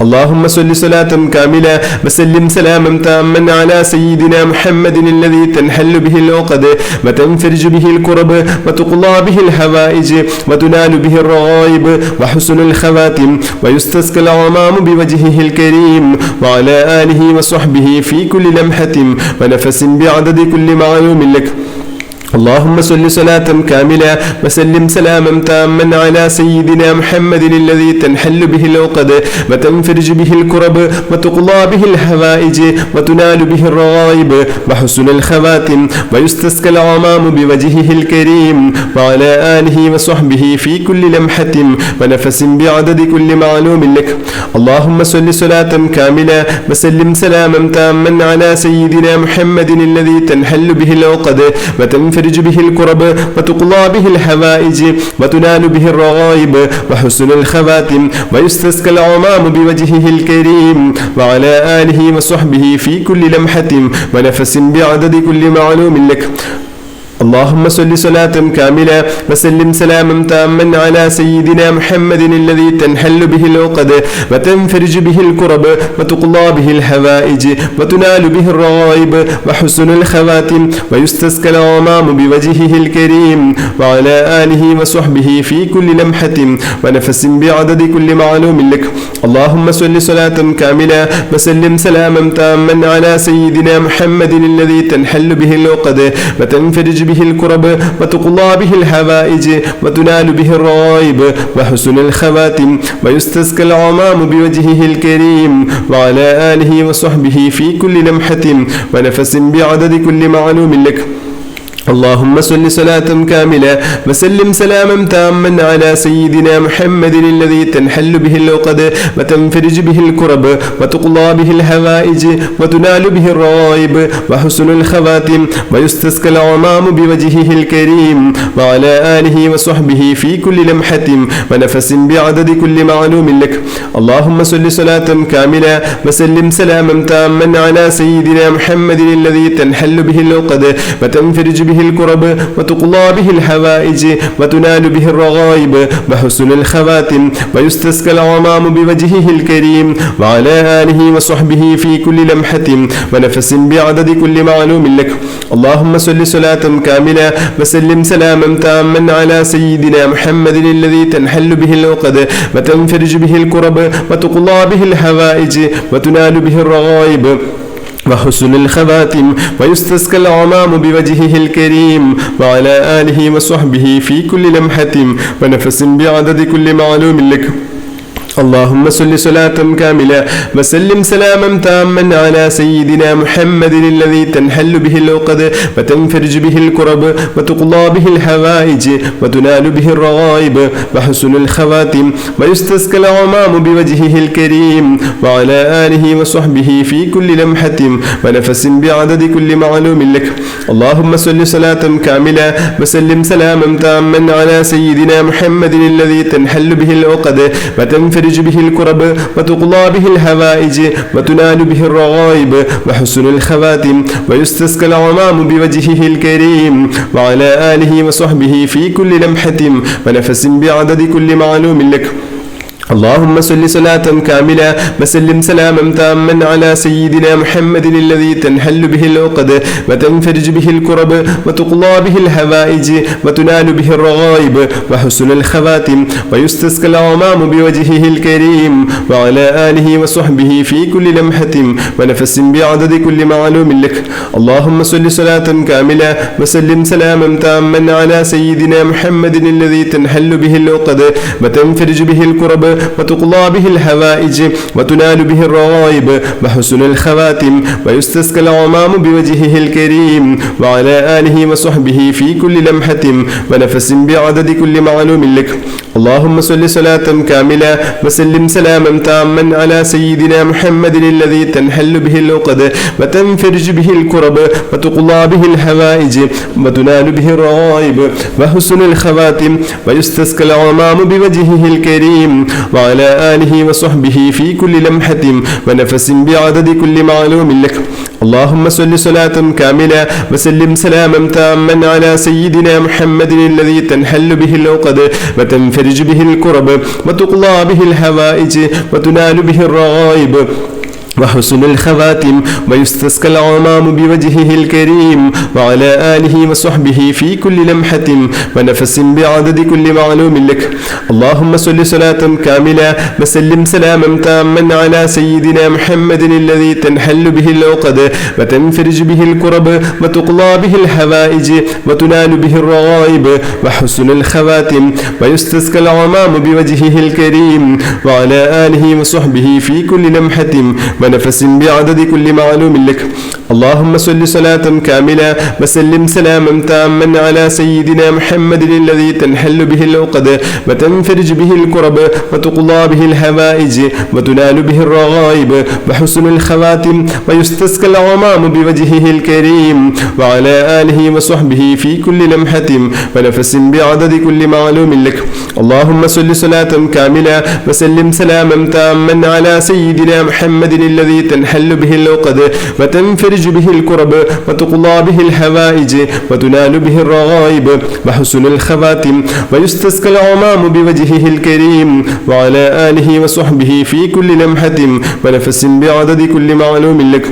اللهم صل صلاة كاملة وسلم سلاما تاما على سيدنا محمد الذي تنحل به العقد وتنفرج به الكرب وتقضى به الحوائج وتنال به الرغائب وحسن الخواتم ويستسقى الغمام بوجهه الكريم وعلى آله وصحبه في كل لمحة ونفس بعدد كل معلوم لك. اللهم صل صلاة كاملة وسلم سلاما تاما على سيدنا محمد الذي تنحل به العقد وتنفرج به الكرب وتقضى به الحوائج وتنال به الرغائب وحسن الخواتم ويستسقى الغمام بوجهه الكريم وعلى آله وصحبه في كل لمحة ونفس بعدد كل معلوم لك. اللهم صل صلاة كاملة وسلم سلاما تاما على سيدنا محمد الذي تنحل به العقد وتنفرج به الكرب وتقضى به الحوائج وتنال به الرغائب وحسن الخواتم ويستسقى الغمام بوجهه الكريم وعلى آله وصحبه في كل لمحة ونفس بعدد كل معلوم لك. اللهم صل صلاة كاملة وسلم سلاما تاما على سيدنا محمد الذي تنحل به العقد وتنفرج به الكرب وتقضى به الحوائج وتنال به الرغائب وحسن الخواتم ويستسقى الغمام بوجهه الكريم وعلى آله وصحبه في كل لمحة ونفس بعدد كل معلوم لك. اللهم صل صلاة كاملة وسلم سلاما تاما على سيدنا محمد الذي تنحل به العقد وتنفرج به الكرب وتقضى به الحوائج وتنال به الرغائب وحسن الخواتم ويستسقى الغمام بوجهه الكريم وعلى آله وصحبه في كل لمحة ونفس بعدد كل معلوم لك. اللهم صل صلاة كاملة وسلم سلاما تاما على سيدنا محمد الذي تنحل به العقد وتنفرج به الكرب وتقضى به الحوائج وتنال به الرغائب وحسن الخواتم ويستسقى الغمام بوجهه الكريم وعلى آله وصحبه في كل لمحة ونفس بعدد كل معلوم لك. اللهم صل صلاة كاملة وسلم سلاما تاما على سيدنا محمد الذي تنحل به العقد وتنفرج به الكرب وتقضى به الحوائج وتنال به الرغائب وحسن الخواتم ويستسقى الغمام بوجهه الكريم وعلى آله وصحبه في كل لمحة ونفس بعدد كل معلوم لك. اللهم صل صلاة كاملة وسلم سلاما تاما على سيدنا محمد الذي تنحل به العقد وتنفرج به الكرب وتقضى به الحوائج وتنال به الرغائب وحسن الخواتم ويستسقى الغمام بوجهه الكريم وعلى آله وصحبه في كل لمحة ونفس بعدد كل معلوم لك. اللهم صل صلاة كاملة وسلم سلاما تاما على سيدنا محمد الذي تنحل به العقد وتنفرج به الكرب وتقضى به الحوائج وتنال به الرغائب وحسن الخواتم ويستسقى الغمام بوجهه الكريم وعلى آله وصحبه في كل لمحة ونفس بعدد كل معلوم لك. اللهم صل صلاة كاملة وسلم سلاما تاما على سيدنا محمد الذي تنحل به العقد وتنفرج به الكرب وتقضى به الحوائج وتنال به الرغائب وحسن الخواتم ويستسقى الغمام بوجهه الكريم وعلى آله وصحبه في كل لمحة ونفس بعدد كل معلوم لك. اللهم صل صلاة كاملة وسلم سلاما تاما على سيدنا محمد الذي تنحل به العقد وتنفرج به الكرب وتقضى به الحوائج وتنال به الرغائب وحسن الخواتم ويستسقى الغمام بوجهه الكريم وعلى آله وصحبه في كل لمحة ونفس بعدد كل معلوم لك. اللهم صل صلاة كاملة وسلم سلاما تاما على سيدنا محمد الذي تنحل به العقد وتنفرج به الكرب وتقضى به الحوائج وتنال به الرغائب وحسن الخواتم ويستسقى الغمام بوجهه الكريم وعلى آله وصحبه في كل لمحة ونفس بعدد كل معلوم لك. اللهم صل صلاة كاملة وسلم سلاما تاما على سيدنا محمد الذي تنحل به العقد وتنفرج به الكرب وتقضى به الحوائج وتنال به الرغائب وحسن الخواتم ويستسقى الغمام بوجهه الكريم وعلى آله وصحبه في كل لمحة ونفس بعدد كل معلوم لك. اللهم صل صلاة كاملة وسلم سلاما تاما على سيدنا محمد الذي تنحل به العقد وتنفرج به الكرب وتقضى به الحوائج وتنال به الرغائب وحسن الخواتم ويستسقى الغمام بوجهه الكريم وعلى آله وصحبه في كل لمحة ونفس بعدد كل معلوم لك. اللهم صل صلاة كاملة وسلم سلاما تاما على سيدنا محمد الذي تنحل به العقد وتنفرج به الكرب وتقضى به الحوائج وتنال به الرغائب وحسن الخواتم ويستسقى الغمام بوجهه الكريم وعلى آله وصحبه في كل لمحة ونفس بعدد كل معلوم لك. اللهم صل صلاة كاملة وسلم سلاما تاما على سيدنا محمد الذي تنحل به العقد وتنفرج به الكرب وتقضى به الحوائج وتنال به الرغائب وحسن الخواتم ويستسقى الغمام بوجهه الكريم وعلى آله وصحبه في كل لمحة ونفس بعدد كل معلوم لك. اللهم صل صلاة كاملة وسلم سلاما تاما على سيدنا محمد الذي تنحل به العقد وتنفرج به الكرب وتقضى به الحوائج وتنال به الرغائب وحسن الخواتم ويستسقى الغمام بوجهه الكريم وعلى آله وصحبه في كل لمحة ونفس بعدد كل معلوم لك.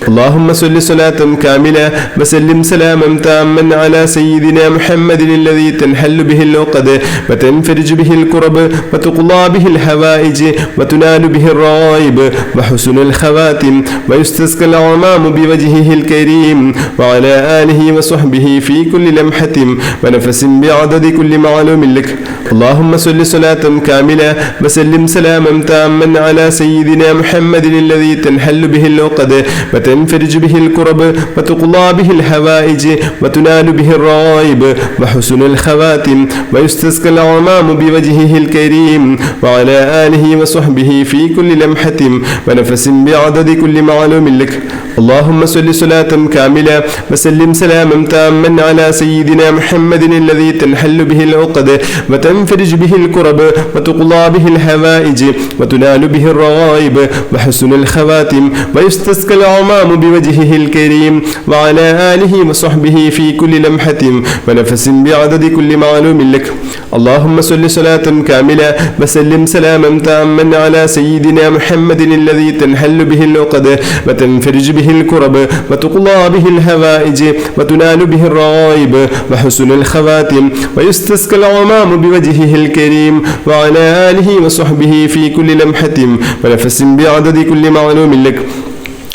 اللهم صل صلاة كاملة وسلم سلاما تاما على سيدنا محمد الذي تنحل به العقد وتنفرج به الكرب وتقضى به الحوائج وتنال به الرغائب وحسن الخواتم ويستسقى الغمام بوجهه الكريم وعلى آله وصحبه في كل لمحة ونفس بعدد كل معلوم لك. اللهم صل صلاة كاملة وسلم سلاما تاما على سيدنا محمد الذي تنحل به العقد وتنفرج به الكرب وتقضى به الحوائج وتنال به الرغائب وحسن الخواتم ويستسقى الغمام بوجهه الكريم وعلى آله وصحبه في كل لمحة ونفس بعدد كل معلوم لك. اللهم صل صلاة كاملة وسلم سلاما تاما على سيدنا محمد الذي تنحل به العقد وتنفرج به الكرب وتقضى به الحوائج وتنال به الرغائب وحسن الخواتم ويستسقى الغمام بوجهه الكريم وعلى آله وصحبه في كل لمحة ونفس بعدد كل معلوم لك. اللهم صل صلاة كاملة وسلم سلاما تاما على سيدنا محمد الذي تنحل به العقد وتنفرج به الكرب وتقضى به الحوائج وتنال به الرغائب وحسن الخواتم ويستسقى الغمام بوجهه الكريم وعلى آله وصحبه في كل لمحة ونفس بعدد كل معلوم لك.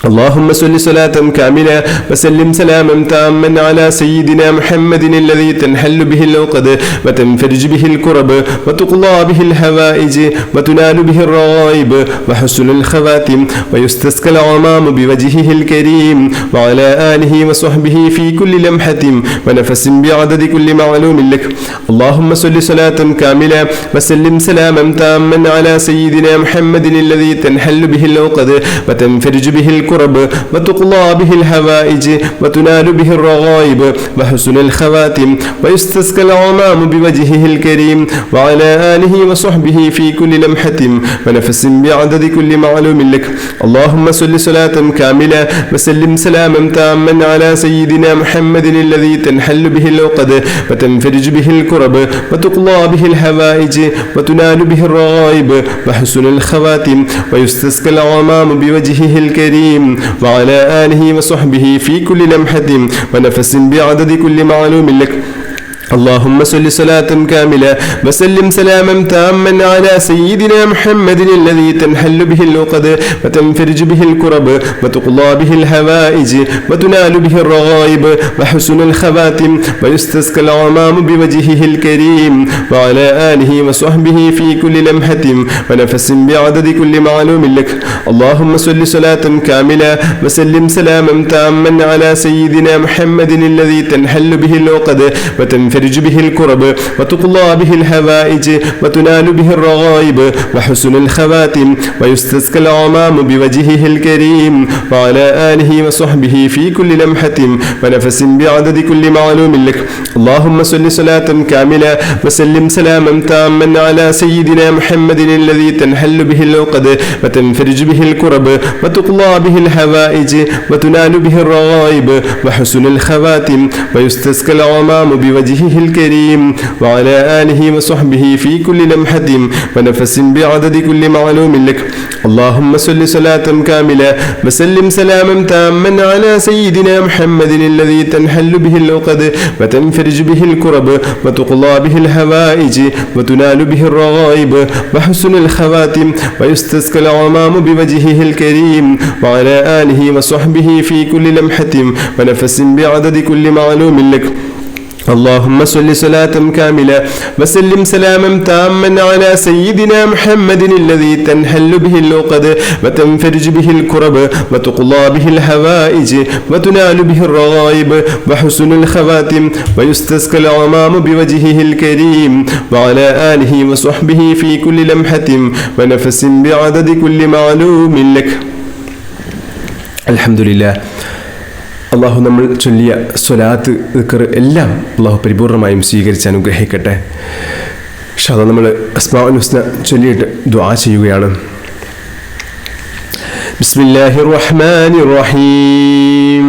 اللهم صل صلاة كاملة وسلم سلاما تاما على سيدنا محمد الذي تنحل به العقد وتنفرج به الكرب وتقضى به الحوائج وتنال به الرغائب وحسن الخواتم ويستسقى الغمام بوجهه الكريم وعلى آله وصحبه في كل لمحة ونفس بعدد كل معلوم لك. اللهم صل صلاة كاملة وسلم سلاما تاما على سيدنا محمد الذي تنحل به العقد وتنفرج به الكرب الكرب وتقضى به الحوائج وتنال به الرغائب وحسن الخواتم ويستسقى الغمام بوجهه الكريم وعلى آله وصحبه في كل لمحة ونفس بعدد كل معلوم لك. اللهم صل صلاة كاملة وسلم سلاما تاما على سيدنا محمد الذي تنحل به العقد وتنفرج به الكرب وتقضى به الحوائج وتنال به الرغائب وحسن الخواتم ويستسقى الغمام بوجهه الكريم وعلى آله وصحبه في كل لمحة ونفس بعدد كل معلوم لك. اللهم صل صلاة كاملة وسلم سلاما تاما على سيدنا محمد الذي تنحل به العقد وتنفرج به الكرب وتقضى به الحوائج وتنال به الرغائب وحسن الخواتم ويستسقى الغمام بوجهه الكريم وعلى آله وصحبه في كل لمحة ونفس بعدد كل معلوم لك. اللهم صل صلاة كاملة وسلم سلاما تاما على سيدنا محمد الذي تنحل به العقد وتنفرج به الكرب وتقضى به الحوائج وتنال به الرغائب وحسن الخواتم ويستسقى الغمام بوجهه الكريم وعلى آله وصحبه في كل لمحة ونفس بعدد كل معلوم لك. اللهم صل صلاة كاملة وسلم سلاما تاما على سيدنا محمد الذي تنحل به العقد وتنفرج به الكرب وتقضى به الحوائج وتنال به الرغائب وحسن الخواتم ويستسقى الغمام بوجهه الكريم وعلى آله وصحبه في كل لمحة ونفس بعدد كل معلوم لك. اللهم صل صلاة كاملة وسلم سلاما تاما على سيدنا محمد الذي تنحل به العقد وتنفرج به الكرب وتقضى به الحوائج وتنال به الرغائب وحسن الخواتم ويستسقى الغمام بوجهه الكريم وعلى آله وصحبه في كل لمحة ونفس بعدد كل معلوم لك. اللهم صل صلاة كاملة وسلم سلاما تاما على سيدنا محمد الذي تنحل به العقد وتنفرج به الكرب وتقضى به الحوائج وتنال به الرغائب وحسن الخواتم ويستسقى الغمام بوجهه الكريم وعلى آله وصحبه في كل لمحة ونفس بعدد كل معلوم لك. الحمد لله. അള്ളാഹു നമ്മൾ ചൊല്ലിയ സ്വലാത്ത് ദിക്ർ എല്ലാം അള്ളാഹു പരിപൂർണമായും സ്വീകരിച്ച് അനുഗ്രഹിക്കട്ടെ. ഇൻഷാ അല്ലാഹ് നമ്മൾ അസ്മാഉൽ ഹുസ്ന ചൊല്ലിയിട്ട് ദുആ ചെയ്യുകയാണ്. ബിസ്മില്ലാഹിർ റഹ്മാനിർ റഹീം.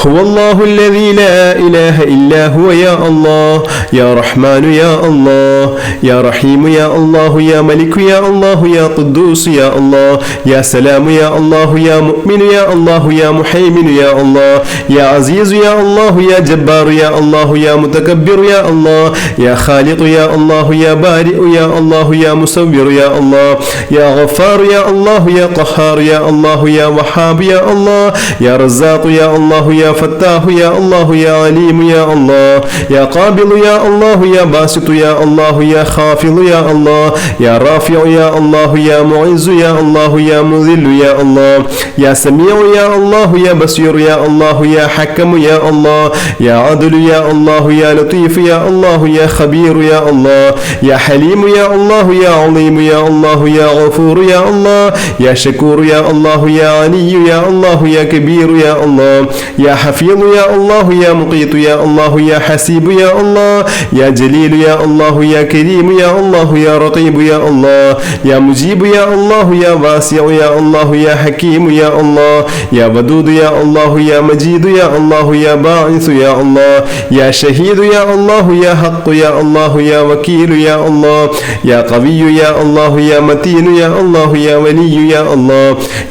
هو الله الذي لا إله إلا هو يا الله يا رحمن يا الله يا رحيم يا الله يا ملك يا الله يا قدوس يا الله يا سلام يا الله يا مؤمن يا الله يا محيمن يا الله يا عزيز يا الله يا جبار يا الله يا متكبر يا الله يا خالق يا الله يا بارئ يا الله يا مصور يا الله يا غفار يا الله يا قهار يا الله يا وهاب يا الله يا رزاق يا الله يا فتاح يا الله يا عليم يا الله يا قابل يا الله يا باسط يا الله يا خافض يا الله يا رافع يا الله يا معز يا الله يا مذل يا الله يا سميع يا الله يا بصير يا الله يا حكم يا الله يا عدل يا الله يا لطيف يا الله يا خبير يا الله يا حليم يا الله يا عظيم يا الله يا غفور يا الله يا شكور يا الله يا علي يا الله يا كبير يا الله يا حفيظ يا الله يا مقيت يا الله يا حسيب يا الله يا جليل يا الله يا كريم يا الله يا رقيب يا الله يا مجيب يا الله يا واسع يا الله يا حكيم يا الله يا ودود يا الله يا مجيد يا الله يا باعث يا الله يا شهيد يا الله يا حق يا الله يا وكيل يا الله يا قوي يا الله يا متين يا الله يا ولي يا الله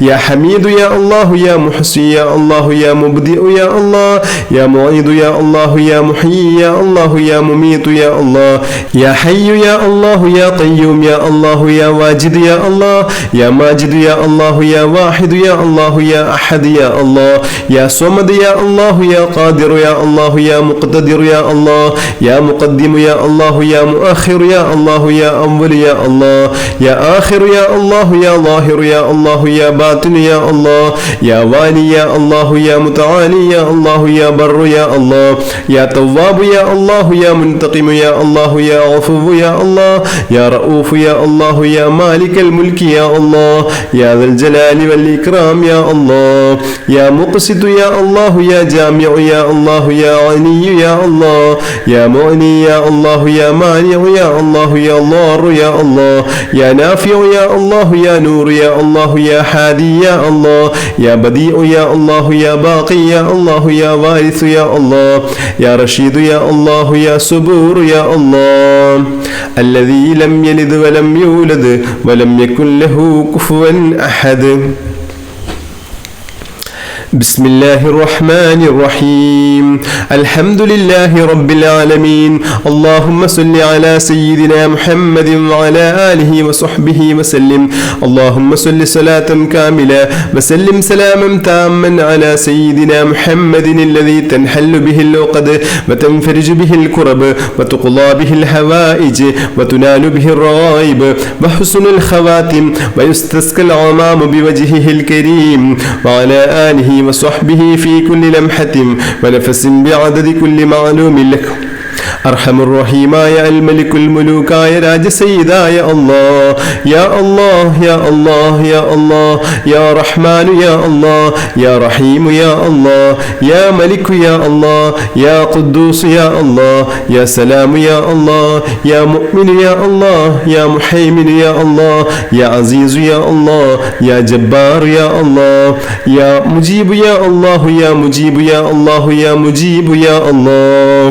يا حميد يا الله يا محصي يا الله يا مبدئ يا الله يا معيد يا الله يا محيي يا الله يا مميت يا الله يا حي يا الله يا قيوم يا الله يا واجد يا الله يا ماجد يا الله يا واحد يا الله يا أحد يا الله يا صمد يا الله يا قادر يا الله يا مقتدر يا الله يا مقدم يا الله يا مؤخر يا الله يا أول يا الله يا آخر يا الله يا ظاهر يا الله يا باطن يا الله يا والي يا الله يا متعال علي يا الله يا بر يا الله يا تواب يا الله يا منتقم يا الله يا عفو يا الله يا رؤوف يا الله يا مالك الملك يا الله يا ذا الجلال والإكرام يا الله يا مقسط يا الله يا جامع يا الله يا غني يا الله يا مغني يا الله يا مانع يا الله يا ضار يا الله يا نافع يا الله يا نور يا الله يا حادي يا الله يا بديع يا الله يا باقي يا الله يا وارث يا الله يا رشيد يا الله يا صبور يا الله الذي لم يلد ولم يولد ولم يكن له كفوا أحد. بسم الله الرحمن الرحيم الحمد لله رب العالمين اللهم صل على سيدنا محمد وعلى آله وصحبه وسلم اللهم صل صلاة كاملة وسلم سلاما تاما على سيدنا محمد الذي تنحل به العقد وتنفرج به الكرب وتقضى به الحوائج وتنال به الرغائب وحسن الخواتم ويستسقى الغمام بوجهه الكريم وعلى آله وصحبه في كل لمحة ونفس بعدد كل معلوم لك. أرحم الرحيم يا الملك الملوك يا راج سيدا يا الله يا الله يا الله يا الله يا رحمن يا الله يا رحيم يا الله يا ملك يا الله يا قدوس يا الله يا سلام يا الله يا مؤمن يا الله يا محيمن يا الله يا عزيز يا الله يا جبار يا الله يا مجيب يا الله يا مجيب يا الله يا مجيب يا الله.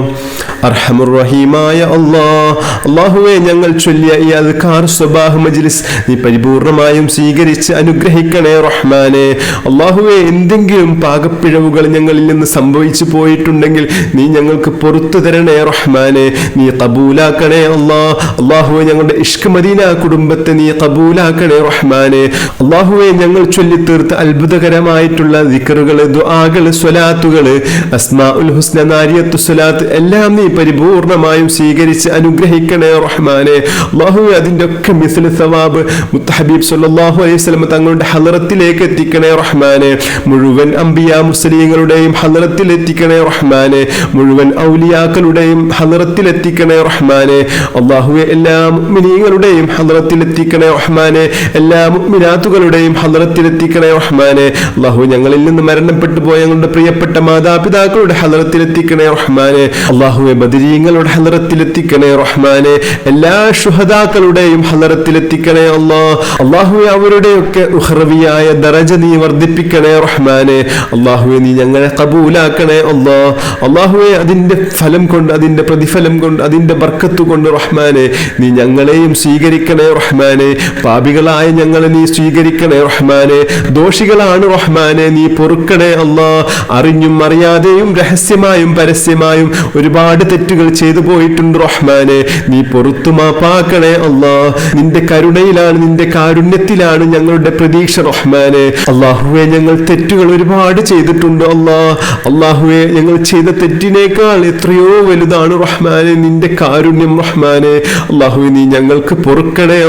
അർഹമുർറഹീമായ അല്ലാഹുവേ, ഞങ്ങൾ ചൊല്ലിയ ഈ അദ്കാർ സ്വബാഹ് മജ്ലിസ് നീ പരിപൂർണമായും സ്വീകരിച്ച് അനുഗ്രഹിക്കണേ റഹ്മാനെ. അല്ലാഹുവേ, എന്തെങ്കിലും പാകപ്പിഴവുകൾ ഞങ്ങളിൽ നിന്ന് സംഭവിച്ചു പോയിട്ടുണ്ടെങ്കിൽ നീ ഞങ്ങൾക്ക് പുറത്തു തരണേ റഹ്മാനെ. നീ കബൂലാക്കണേ അല്ലാഹുവേ, ഞങ്ങളുടെ ഇഷ്ക് മദീന കുടുംബത്തെ നീ കബൂലാക്കണേ റഹ്മാനെ. അല്ലാഹുവേ, ഞങ്ങൾ ചൊല്ലിത്തീർത്ത അത്ഭുതകരമായിട്ടുള്ള ദിക്റുകള്, ദുആകള്, സ്വലാത്തുകള്, അസ്മാഉൽ ഹുസ്ന, നാരിയത്തു സ്വലാത്ത് എല്ലാം നീ പരിപൂർണമായും സ്വീകരിച്ച് അനുഗ്രഹിക്കണേ റഹ്മാനെ. അല്ലാഹുവേ, അതിന്റെ ഒക്കെ മിസ്ൽ സവാബ് മുത്തഹബീബ് സല്ലല്ലാഹു അലൈഹി വസല്ലം തങ്ങളുടെ ഹളറത്തിലേക്ക് എത്തിക്കണേ റഹ്മാനെ. മുഴുവൻ അംബിയാ മുസ്ലിങ്ങളുടെയും ഹളറത്തിൽ എത്തിക്കണേ റഹ്മാനെ. മുഴുവൻ ഔലിയാക്കളുടെയും ഹളറത്തിൽ എത്തിക്കണേ റഹ്മാനെ. അല്ലാഹുവേ, എല്ലാ മുഅ്മിനീങ്ങളുടെയും ഹളറത്തിൽ എത്തിക്കണേ റഹ്മാനെ. എല്ലാ മുഅ്മിനാത്തുകളുടെയും ഹളറത്തിൽ എത്തിക്കണേ റഹ്മാനെ. അല്ലാഹു, ഞങ്ങളിൽ നിന്ന് മരണപ്പെട്ടു പോയ ഞങ്ങളുടെ പ്രിയപ്പെട്ട മാതാപിതാക്കളുടെ ഹളറത്തിൽ എത്തിക്കണേ റഹ്മാനെ. അല്ലാഹുവേ, ബദരീങ്ങളുടെ ഹളറത്തിലെത്തിക്കണേ റഹ്മാനെ. എല്ലാ ശുഹദാക്കളുടെയും ഹളറത്തിലെത്തിക്കണേ അല്ലാഹുവേ, അവരുടെയൊക്കെ ഉഖ്റവിയായ ദറജ നീ വർദ്ധിപ്പിക്കണേ റഹ്മാനെ. അല്ലാഹുവേ, നീ ഞങ്ങളെ ഖബൂലാക്കണേ അല്ലാഹുവേ, അതിന്റെ ഫലം കൊണ്ട്, അതിന്റെ പ്രതിഫലം കൊണ്ട്, അതിന്റെ ബർക്കത്ത് കൊണ്ട് റഹ്മാനെ നീ ഞങ്ങളെയും സ്വീകരിക്കണേ റഹ്മാനെ. പാപികളായ ഞങ്ങളെ നീ സ്വീകരിക്കണേ റഹ്മാനെ. ദോഷികളാണ് റഹ്മാനെ, നീ പൊറുക്കണേ അറിഞ്ഞും അറിയാതെയും രഹസ്യമായും പരസ്യമായും ഒരുപാട് തെറ്റുകൾ ചെയ്തു പോയിട്ടുണ്ട് റഹ്മാനെ. നീ പൊറുത്തു മാപ്പാക്കണേ നിന്റെ കരുണയിലാണ്, നിന്റെ കാരുണ്യത്തിലാണ് ഞങ്ങളുടെ പ്രതീക്ഷ റഹ്മാനെ. അല്ലാഹുവേ, ഞങ്ങൾ തെറ്റുകൾ ഒരുപാട് ചെയ്തിട്ടുണ്ട് അല്ലാഹുവേ, ഞങ്ങൾ ചെയ്ത തെറ്റിനേക്കാൾ എത്രയോ വലുതാണ് റഹ്മാനെ നിന്റെ കാരുണ്യം റഹ്മാനെ. അല്ലാഹുവേ, നീ ഞങ്ങൾക്ക് പൊറുക്കണേ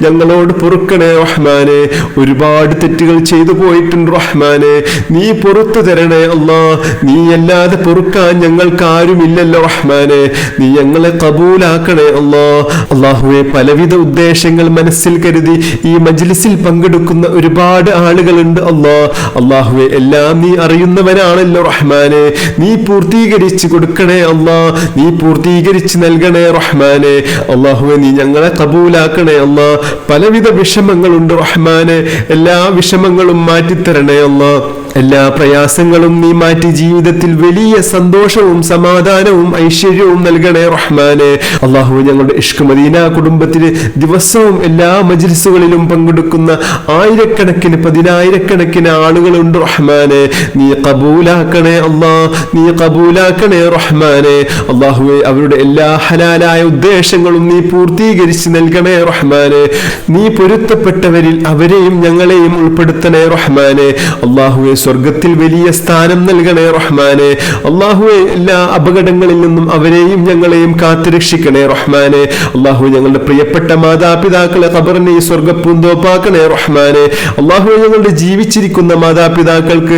ഞങ്ങളോട് പൊറുക്കണേ റഹ്മാനെ. ഒരുപാട് തെറ്റുകൾ ചെയ്തു പോയിട്ടുണ്ട് റഹ്മാനെ, നീ പൊറുത്തു തരണേ നീ അല്ലാതെ പൊറുക്കാൻ ഞങ്ങൾക്ക് ആരുമില്ലല്ലോ റഹ്മാനെ. നീ ഞങ്ങളെ കബൂലാക്കണേ അല്ലാഹുവേ, പലവിധ ഉദ്ദേശങ്ങൾ മനസ്സിൽ കരുതി ഈ മജ്ലിസിൽ പങ്കെടുക്കുന്ന ഒരുപാട് ആളുകളുണ്ട് അല്ലാഹുവേ, എല്ലാം നീ അറിയുന്നവനാണല്ലോ റഹ്മാനെ. നീ പൂർത്തീകരിച്ച് കൊടുക്കണേ നീ പൂർത്തീകരിച്ച് നൽകണേ റഹ്മാനെ. അല്ലാഹുവേ, നീ ഞങ്ങളെ കബൂലാക്കണേ പലവിധ വിഷമങ്ങളുണ്ട് റഹ്മാനെ, എല്ലാ വിഷമങ്ങളും മാറ്റിത്തരണേ എല്ലാ പ്രയാസങ്ങളും നീ മാറ്റി ജീവിതത്തിൽ വലിയ സന്തോഷവും സമാധാനവും ഐശ്വര്യവും നൽകണേ റഹ്മാനെ. അല്ലാഹുവേ, ഞങ്ങളുടെ ഇഷ്ക് മദീന കുടുംബത്തിന് ദിവസവും എല്ലാ മജ്ലിസുകളിലും പങ്കെടുക്കുന്ന ആയിരക്കണക്കിന് പതിനായിരക്കണക്കിന് ആളുകളുണ്ട് റഹ്മാനെ. നീ കബൂലാക്കണേ നീ കബൂലാക്കണേ റഹ്മാനെ. അല്ലാഹുവേ, അവരുടെ എല്ലാ ഹലാലായ ഉദ്ദേശങ്ങളും നീ പൂർത്തീകരിച്ച് നൽകണേ റഹ്മാനെ. നീ പൊരുത്തപ്പെട്ടവരിൽ അവരെയും ഞങ്ങളെയും ഉൾപ്പെടുത്തണേ റഹ്മാനെ. അല്ലാഹുവേ, സ്വർഗത്തിൽ വലിയ സ്ഥാനം നൽകണേ റഹ്മാനെ. അല്ലാഹുവേ എല്ലാ അപകടങ്ങളിൽ നിന്നും അവരെയും ഞങ്ങളെയും കാത്തുരക്ഷിക്കണേ റഹ്മാനെ. അല്ലാഹു ഞങ്ങളുടെ പ്രിയപ്പെട്ട മാതാപിതാക്കളെ ഖബറിനെ ഈ സ്വർഗപ്പൂന്തോപ്പാക്കണേ റഹ്മാനെ. അല്ലാഹുവേ ഞങ്ങളുടെ ജീവിച്ചിരിക്കുന്ന മാതാപിതാക്കൾക്ക്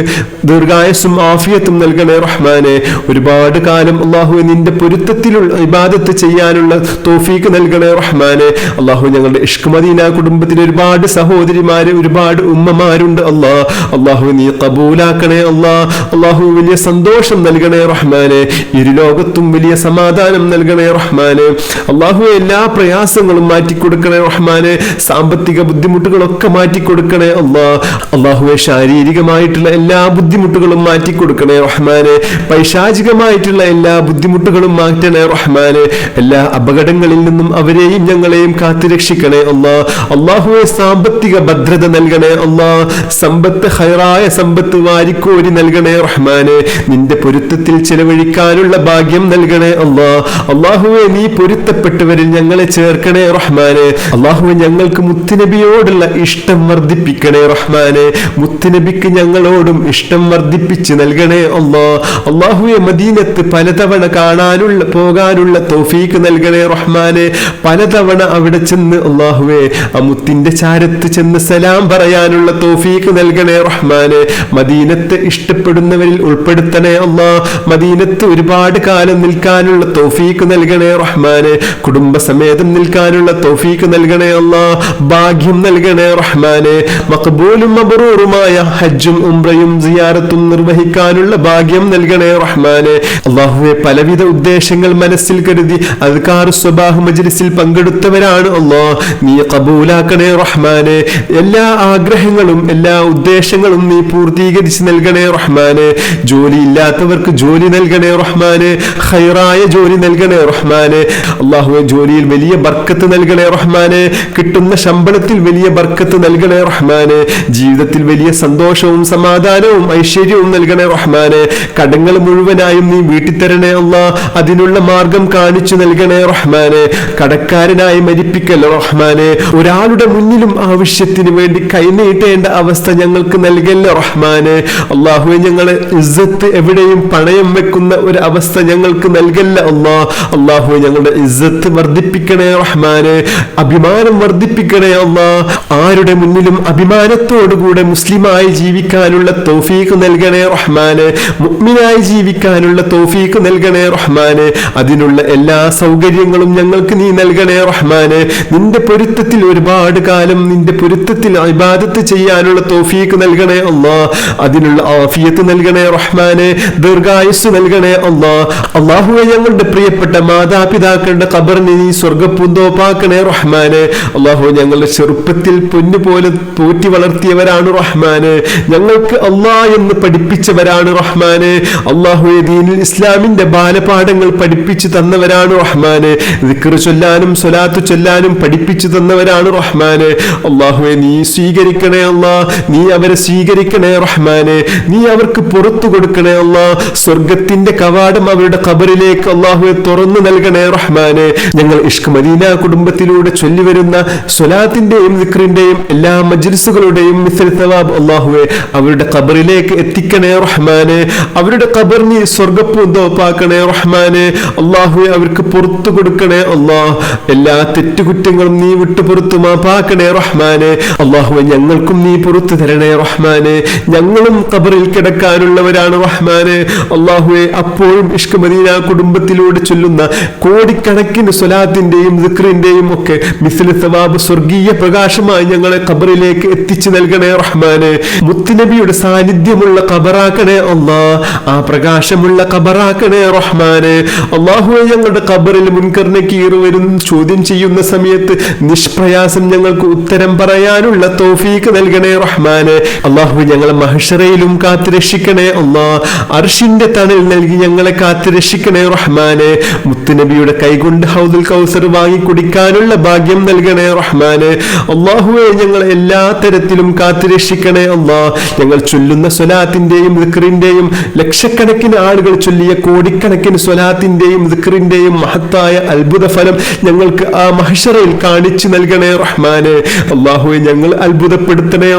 ദീർഘായുസ്സും ആഫിയത്തും നൽകണേ റഹ്മാനെ. ഒരുപാട് കാലം അല്ലാഹുവേ നിന്റെ പൊരുത്തത്തിലുള്ള ഇബാദത്ത് ചെയ്യാനുള്ള തൗഫീഖ് നൽകണേ റഹ്മാനെ. അല്ലാഹു ഞങ്ങളുടെ ഇഷ്ക് മദീന കുടുംബത്തിൽ ഒരുപാട് സഹോദരിമാര് ഒരുപാട് ഉമ്മമാരുണ്ട് അല്ലാഹു നീ ഖബൂലാക്കണേ അല്ലാഹു വലിയ സന്തോഷം നൽകണേ റഹ്മാനെ. ഇരുലോകത്തും വലിയ സമാധാനം നൽകണേ റഹ്മാനെ. അല്ലാഹു എല്ലാ പ്രയാസങ്ങളും മാറ്റിക്കൊടുക്കണേ റഹ്മാനെ. സാമ്പത്തിക ബുദ്ധിമുട്ടുകളൊക്കെ മാറ്റിക്കൊടുക്കണേ അല്ലാഹുവേ. ശാരീരികമായിട്ടുള്ള എല്ലാ ബുദ്ധിമുട്ടുകളും മാറ്റിക്കൊടുക്കണേ റഹ്മാനെ. പൈശാചികമായിട്ടുള്ള എല്ലാ ബുദ്ധിമുട്ടുകളും മാറ്റണേ റഹ്മാനെ. എല്ലാ അപകടങ്ങളിൽ നിന്നും അവരെയും ഞങ്ങളെയും കാത്തുരക്ഷിക്കണേ അല്ലാഹുവേ. സാമ്പത്തിക ഭദ്രത നൽകണേ സമ്പത്ത് ഹൈറായ സമ്പത്ത് വാരിക്കോരി നൽകണേ റഹ്മാനെ. നിന്റെ പൊരുത്തത്തിൽ ചെലവഴിക്കാനുള്ള ഭാഗ്യം നൽകണേ അല്ലാഹുവേ. നീ പൊരുത്തപ്പെട്ടവരിൽ ഞങ്ങളെ ചേർക്കണേ റഹ്മാനെ. അല്ലാഹുവേ ഞങ്ങൾക്ക് മുത്തുനബിയോടുള്ള ഇഷ്ടം വർദ്ധിപ്പിക്കണേ റഹ്മാനെ. മുത്തുനബിക്ക് ഞങ്ങളോടും ഇഷ്ടം വർദ്ധിപ്പിച്ച് നൽകണേ അല്ലാഹുവേ. മദീനത്ത് പലതവണ പോകാനുള്ള തൗഫീഖ് നൽകണേ റഹ്മാനെ. പലതവണ അവിടെ ചെന്ന് അല്ലാഹുവേ ആ മുത്തിന്റെ ചാരത്ത് ചെന്ന് സലാം പറയാനുള്ള തൗഫീഖ് നൽകണേ റഹ്മാനെ. മദീനത്ത് ഇഷ്ടപ്പെടുന്നവരിൽ ഉൾപ്പെടുത്തണേ മദീനത്ത് ഒരുപാട് കാലം നിൽക്കാനുള്ള തൗഫീഖ് നൽകണേ റഹ്മാനെ. കുടുംബസമേതം നിൽക്കാനുള്ള തൗഫീഖ് നൽകണേ ഭാഗ്യം നൽകണേ റഹ്മാനെ. മഖബൂലും മബ്റൂറുമായ ഹജ്ജും ഉംറയും സിയാറത്തും നിർവഹിക്കാനുള്ള ഭാഗ്യം നൽകണേ റഹ്മാനെ. അല്ലാഹുവേ പലവിധ ഉദ്ദേശങ്ങൾ മനസ്സിൽ കരുതി അദ്കാർ സ്വബാഹ് മജ്ലിസിൽ പങ്കെടുത്തവരാണ് നീ ഖബൂലാക്കണേ റഹ്മാനെ. എല്ലാ ആഗ്രഹങ്ങളും എല്ലാ ഉദ്ദേശങ്ങളും നീ പൂർത്തീകരിച്ച് നൽകണേ റഹ്മാനെ. ജോലി ഇല്ലാത്തവർക്ക് ജോലി നൽകണേ റഹ്മാനെ. ഖൈറായ ജോലി നൽകണേ റഹ്മാനെ. അല്ലാഹുവേ ജോലിയിൽ വലിയ ബർക്കത്ത് നൽകണേ റഹ്മാനെ. കിട്ടുന്ന ശമ്പളത്തിൽ വലിയ ബർക്കത്ത് നൽകണേ റഹ്മാനെ. ജീവിതത്തിൽ വലിയ സന്തോഷവും സമാധാനവും ഐശ്വര്യവും നൽകണേ റഹ്മാനെ. കടങ്ങൾ മുഴുവനായും നീ വീട്ടിത്തരണേ അതിനുള്ള മാർഗം കാണിച്ചു നൽകണേ റഹ്മാനെ. കടക്കാരനായി മരിപ്പിക്കല്ലോ റഹ്മാനെ. ഒരാളുടെ മുന്നിലും ആവശ്യത്തിന് വേണ്ടി കൈനീട്ടേണ്ട അവസ്ഥ ഞങ്ങൾക്ക് നൽകല്ലോ റഹ്മാനെ. അല്ലാഹുവേ ഞങ്ങളെ ഇസ്സത്ത് എവിടെയും പണയം വെക്കുന്ന ഒരു അവസ്ഥ ഞങ്ങൾക്ക് നൽകല്ല അല്ലാഹുവേ. ഞങ്ങളുടെ ഇസ്സത്ത് വർദ്ധിപ്പിക്കണേ റഹ്മാനെ. അഭിമാനം വർദ്ധിപ്പിക്കണേ ആരുടെ മുന്നിലും അഭിമാനത്തോടുകൂടെ മുസ്ലിമായി ജീവിക്കാനുള്ള തൗഫീഖ് നൽകണേ റഹ്മാനെ. മുഅ്മിനായി ജീവിക്കാനുള്ള തൗഫീഖ് നൽകണേ റഹ്മാനെ. അതിനുള്ള എല്ലാ സൗകര്യങ്ങളും ഞങ്ങൾക്ക് നീ നൽകണേ റഹ്മാനെ. നിന്റെ പൊരുത്തത്തിൽ ഒരുപാട് കാലം നിന്റെ പൊരുത്തത്തിൽ ഇബാദത്ത് ചെയ്യാനുള്ള തൗഫീഖ് നൽകണേ അതിനുള്ള ആഫിയത്ത് നൽകണേ റഹ്മാനെ. ദീർഘായുസ് നൽകണേ അല്ലാഹുവേ. ഞങ്ങളുടെ പ്രിയപ്പെട്ട മാതാപിതാക്കളുടെ ഖബറിനെ നീ സ്വർഗപ്പൂന്തോപ്പാക്കണേ റഹ്മാനെ. അല്ലാഹു ഞങ്ങളുടെ ചെറുപ്പത്തിൽ പൊന്നുപോലെ പോറ്റി വളർത്തിയവരാണ് റഹ്മാനെ. ഞങ്ങൾക്ക് എന്ന് പഠിപ്പിച്ചവരാണ് റഹ്മാനെ. അല്ലാഹുവേ ദീനുൽ ഇസ്ലാമിന്റെ ബാലപാഠങ്ങൾ പഠിപ്പിച്ചു തന്നവരാണ് റഹ്മാനെ. ദിക്ർ ചൊല്ലാനും സ്വലാത്ത് ചൊല്ലാനും പഠിപ്പിച്ചു തന്നവരാണ് റഹ്മാനെ. അല്ലാഹുവേ നീ സ്വീകരിക്കണേ നീ അവരെ സ്വീകരിക്കണേ റഹ്മാനെ. നീ അവർക്ക് പുറത്തു കൊടുക്കണേ സ്വർഗത്തിന്റെ കവാടം അവരുടെ ഖബറിലേക്ക് അല്ലാഹുവേ തുറന്നു നൽകണേ റഹ്മാനെ. ഞങ്ങൾ ഇഷ്ക് മദീന കുടുംബത്തിലൂടെ ചൊല്ലിവരുന്ന സ്വലാത്തിന്റെയും ദിക്റിന്റെയും എല്ലാ മജ്ലിസുകളുടെയും മിസ്ൽ സവാബ് അല്ലാഹുവേ അവരുടെ ഖബറിലേക്ക് എത്തിക്കണേ റഹ്മാനെ. അവരുടെ ഖബർ നീ സ്വർഗപ്പൂന്തോപ്പാക്കണേ റഹ്മാനെ. അല്ലാഹുവേ അവർക്ക് പുറത്തു കൊടുക്കണേ എല്ലാ തെറ്റുകുറ്റങ്ങളും നീ വിട്ടു പുറത്തു മാപ്പാക്കണേ റഹ്മാനെ. അല്ലാഹുവേ ഞങ്ങൾക്കും നീ പുറത്തു തരണേ റഹ്മാനെ. ഞങ്ങളും ഖബറിൽ കിടക്കാനുള്ളവരാണ് റഹ്മാനെ. അല്ലാഹുവേ അപ്പോഴും ഇഷ്ക് മദീന കുടുംബത്തിലൂടെ ചൊല്ലുന്ന കോടിക്കണക്കിന് സ്വലാത്തിന്റെയും ദിക്റിന്റെയും ഒക്കെ മിസ്ൽ സവാബ് സ്വർഗീയ പ്രകാശമായി ഞങ്ങളെ ഖബറിലേക്ക് എത്തിച്ചു നൽകണേ റഹ്മാനെ. മുത്തുനബിയുടെ സാന്നിധ്യമുള്ള ഖബറാക്കണേ ആ പ്രകാശമുള്ള ഖബറാക്കണേ റഹ്മാനെ. അല്ലാഹുവേ ഞങ്ങളുടെ ഖബറിൽ മുൻകർ നകീർ വരും ചോദ്യം ചെയ്യുന്ന സമയത്ത് നിഷ്പ്രയാസം ഞങ്ങൾക്ക് ഉത്തരം പറയാനുള്ള തൗഫീഖ് നൽകണേ റഹ്മാനെ. അല്ലാഹുവേ ഞങ്ങളെ മഹ്ശറയിലും കാത്തുരക്ഷിക്കണേ അർശിന്റെ തണൽ നൽകി ഞങ്ങളെ കാത്തുരക്ഷിക്കണേ റഹ്മാനെ. മുത്തുനബിയുടെ കൈകൊണ്ട് ഹൗദുൽ കൗസർ വാങ്ങി കുടിക്കാനുള്ള ഭാഗ്യം നൽകണേ റഹ്മാനെ. അല്ലാഹുവേ ഞങ്ങളെ എല്ലാ തരത്തിലും കാത്തുരക്ഷിക്കണേ ഞങ്ങൾ ചൊല്ലുന്ന സ്വലാത്തിന്റെയും ദിക്റിന്റെയും ലക്ഷക്കണക്കിന് ആളുകൾ ചൊല്ലിയ കോടിക്കണക്കിന് സ്വലാത്തിന്റെയും ദിക്റിന്റെയും മഹത്തായ അത്ഭുത ഫലം ഞങ്ങൾക്ക് ആ മഹ്ശറയിൽ കാണിച്ചു നൽകണേ റഹ്മാനെ. അല്ലാഹുവേ ഞങ്ങൾ അത്ഭുതപ്പെടുത്തണേ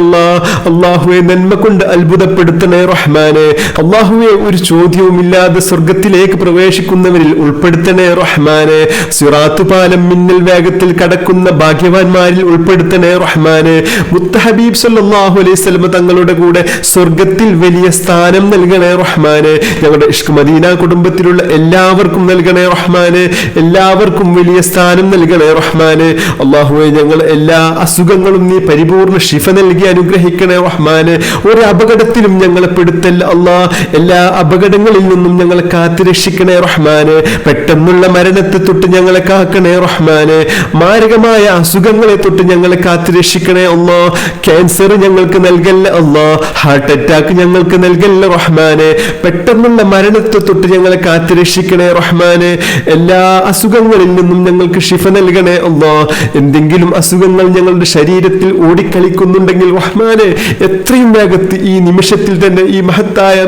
അല്ലാഹുവേ നന്മ കൊണ്ട് അത്ഭുതപ്പെടുത്തണേ റഹ്മാനെ. അല്ലാഹുവേ, ഒരു ചോദ്യവുമില്ലാതെ സ്വർഗത്തിലേക്ക് പ്രവേശിക്കുന്നവരിൽ ഉൾപ്പെടുത്തണേ റഹ്മാനെ. സിറാത്ത് പാലം മിന്നൽ വേഗത്തിൽ കടക്കുന്ന ഭാഗ്യവാന്മാരിൽ ഉൾപ്പെടുത്തണേ റഹ്മാനെ. മുത്ത ഹബീബ് സല്ലല്ലാഹു അലൈഹി വസല്ലം തങ്ങളുടെ കൂടെ സ്വർഗത്തിൽ വലിയ സ്ഥാനം നൽകണേ റഹ്മാനെ. ഞങ്ങളുടെ ഇഷ്ക് മദീന കുടുംബത്തിലുള്ള എല്ലാവർക്കും നൽകണേ റഹ്മാനെ. എല്ലാവർക്കും വലിയ സ്ഥാനം നൽകണേ റഹ്മാനെ. അല്ലാഹുവേ, ഞങ്ങൾ എല്ലാ അസുഖങ്ങളും നീ പരിപൂർണ്ണ ശിഫ നൽകി അനുഗ്രഹിക്കണേ റഹ്മാനെ. ഒരു അപകടത്തിലും ഞങ്ങളെ പെടുത്തല്ല അല്ലാ. എല്ലാ അപകടങ്ങളിൽ നിന്നും ഞങ്ങളെ കാത്തുരക്ഷിക്കണേ റഹ്മാനെ. പെട്ടെന്നുള്ള മരണത്തെ തൊട്ട് ഞങ്ങളെ കാക്കണേ റഹ്മാനെ. മാരകമായ അസുഖങ്ങളെ തൊട്ട് ഞങ്ങളെ കാത്തുരക്ഷിക്കണേ അല്ലാ. ക്യാൻസർ ഞങ്ങൾക്ക് നൽകല്ല അല്ലാ. ഹാർട്ട് അറ്റാക്ക് ഞങ്ങൾക്ക് നൽകല്ല റഹ്മാനെ. പെട്ടെന്നുള്ള മരണത്തെ തൊട്ട് ഞങ്ങളെ കാത്തുരക്ഷിക്കണേ റഹ്മാനെ. എല്ലാ അസുഖങ്ങളിൽ നിന്നും ഞങ്ങൾക്ക് ശിഫ നൽകണേ അല്ലാ. എന്തെങ്കിലും അസുഖങ്ങൾ ഞങ്ങളുടെ ശരീരത്തിൽ ഓടിക്കളിക്കുന്നുണ്ടെങ്കിൽ റഹ്മാനെ, എത്രയും വേഗത്തിൽ ഈ നിമിഷത്തിൽ തന്നെ ഈ മഹത്തായ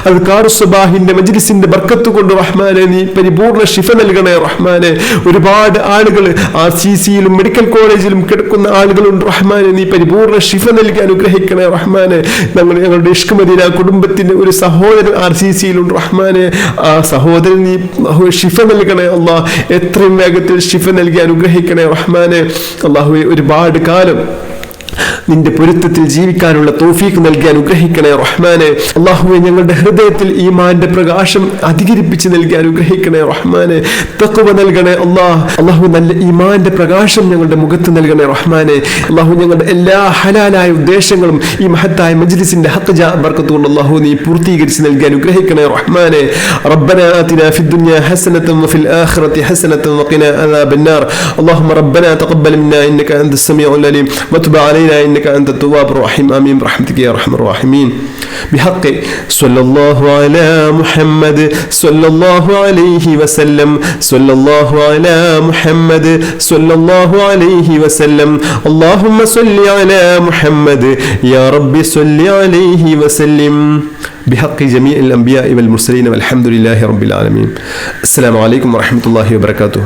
അദ്കാറു സ്വബാഹിന്റെ മജ്ലിസിന്റെ ബർക്കത്ത് കൊണ്ട് റഹ്മാനെ നീ പരിപൂർണ്ണ ശിഫ നൽകണേ റഹ്മാനെ. ഒരുപാട് ആളുകൾ RCCയിലും മെഡിക്കൽ കോളേജിലും കിടക്കുന്ന ആളുകളുണ്ട് റഹ്മാനെ. നീ പരിപൂർണ്ണ ശിഫ നൽകി അനുഗ്രഹിക്കണേ റഹ്മാനെ. ഞങ്ങളുടെ ഇഷ്ക് മദീന കുടുംബത്തിന്റെ ഒരു സഹോദരൻ RCCയിലുണ്ട് റഹ്മാനെ. ആ സഹോദരൻ നീ ശിഫ നൽകണേ അല്ലാ. എത്രയും വേഗത്തിൽ ശിഫ നൽകി അനുഗ്രഹിക്കണേ റഹ്മാനെ. അല്ലാഹുവേ, ഒരുപാട് കാലം നിന്റെ പൊരുത്തത്തിൽ ജീവിക്കാനുള്ള തൗഫീഖ് നൽകി അനുഗ്രഹിക്കണേ റഹ്മാനെ. അല്ലാഹുവേ, ഞങ്ങളുടെ ഹൃദയത്തിൽ ഈമാന്റെ പ്രകാശം അധികരിപ്പിച്ച് നൽകി അനുഗ്രഹിക്കണേ റഹ്മാനെ. തഖ്വ നൽകണേ അല്ലാഹു. നല്ല ഈമാന്റെ പ്രകാശം ഞങ്ങളുടെ മുഖത്ത് നൽകണേ റഹ്മാനെ. അല്ലാഹു, ഞങ്ങളുടെ എല്ലാ ഹലാലായ ഉദ്ദേശങ്ങളും ഈ മഹത്തായ മജ്ലിസിന്റെ ഹഖ് ബർക്കത്ത് കൊണ്ട് അല്ലാഹു നീ പൂർത്തീകരിച്ച് നൽകി അനുഗ്രഹിക്കണേ റഹ്മാനെ. റബ്ബനാ ആതിനാ ഫിദ്ദുനിയ ഹസനതൻ വഫിൽ ആഖിറതി ഹസനതൻ വഖിനാ അദാബന്നാർ. അല്ലാഹുമ്മ റബ്ബനാ തഖബ്ബൽ മിന്നാ ഇന്നക അൻതസ് സമീഉൽ അലീം വതുബ് അലൈനാ إنك أنت التواب الرحيم آمين برحمتك يا أرحم الراحمين. بحق صلى الله على محمد صلى الله عليه وسلم صلى الله على محمد صلى الله عليه وسلم اللهم صل على محمد يا رب صل عليه وسلم بحق جميع الأنبياء والمرسلين والحمد لله رب العالمين. السلام عليكم ورحمة الله وبركاته.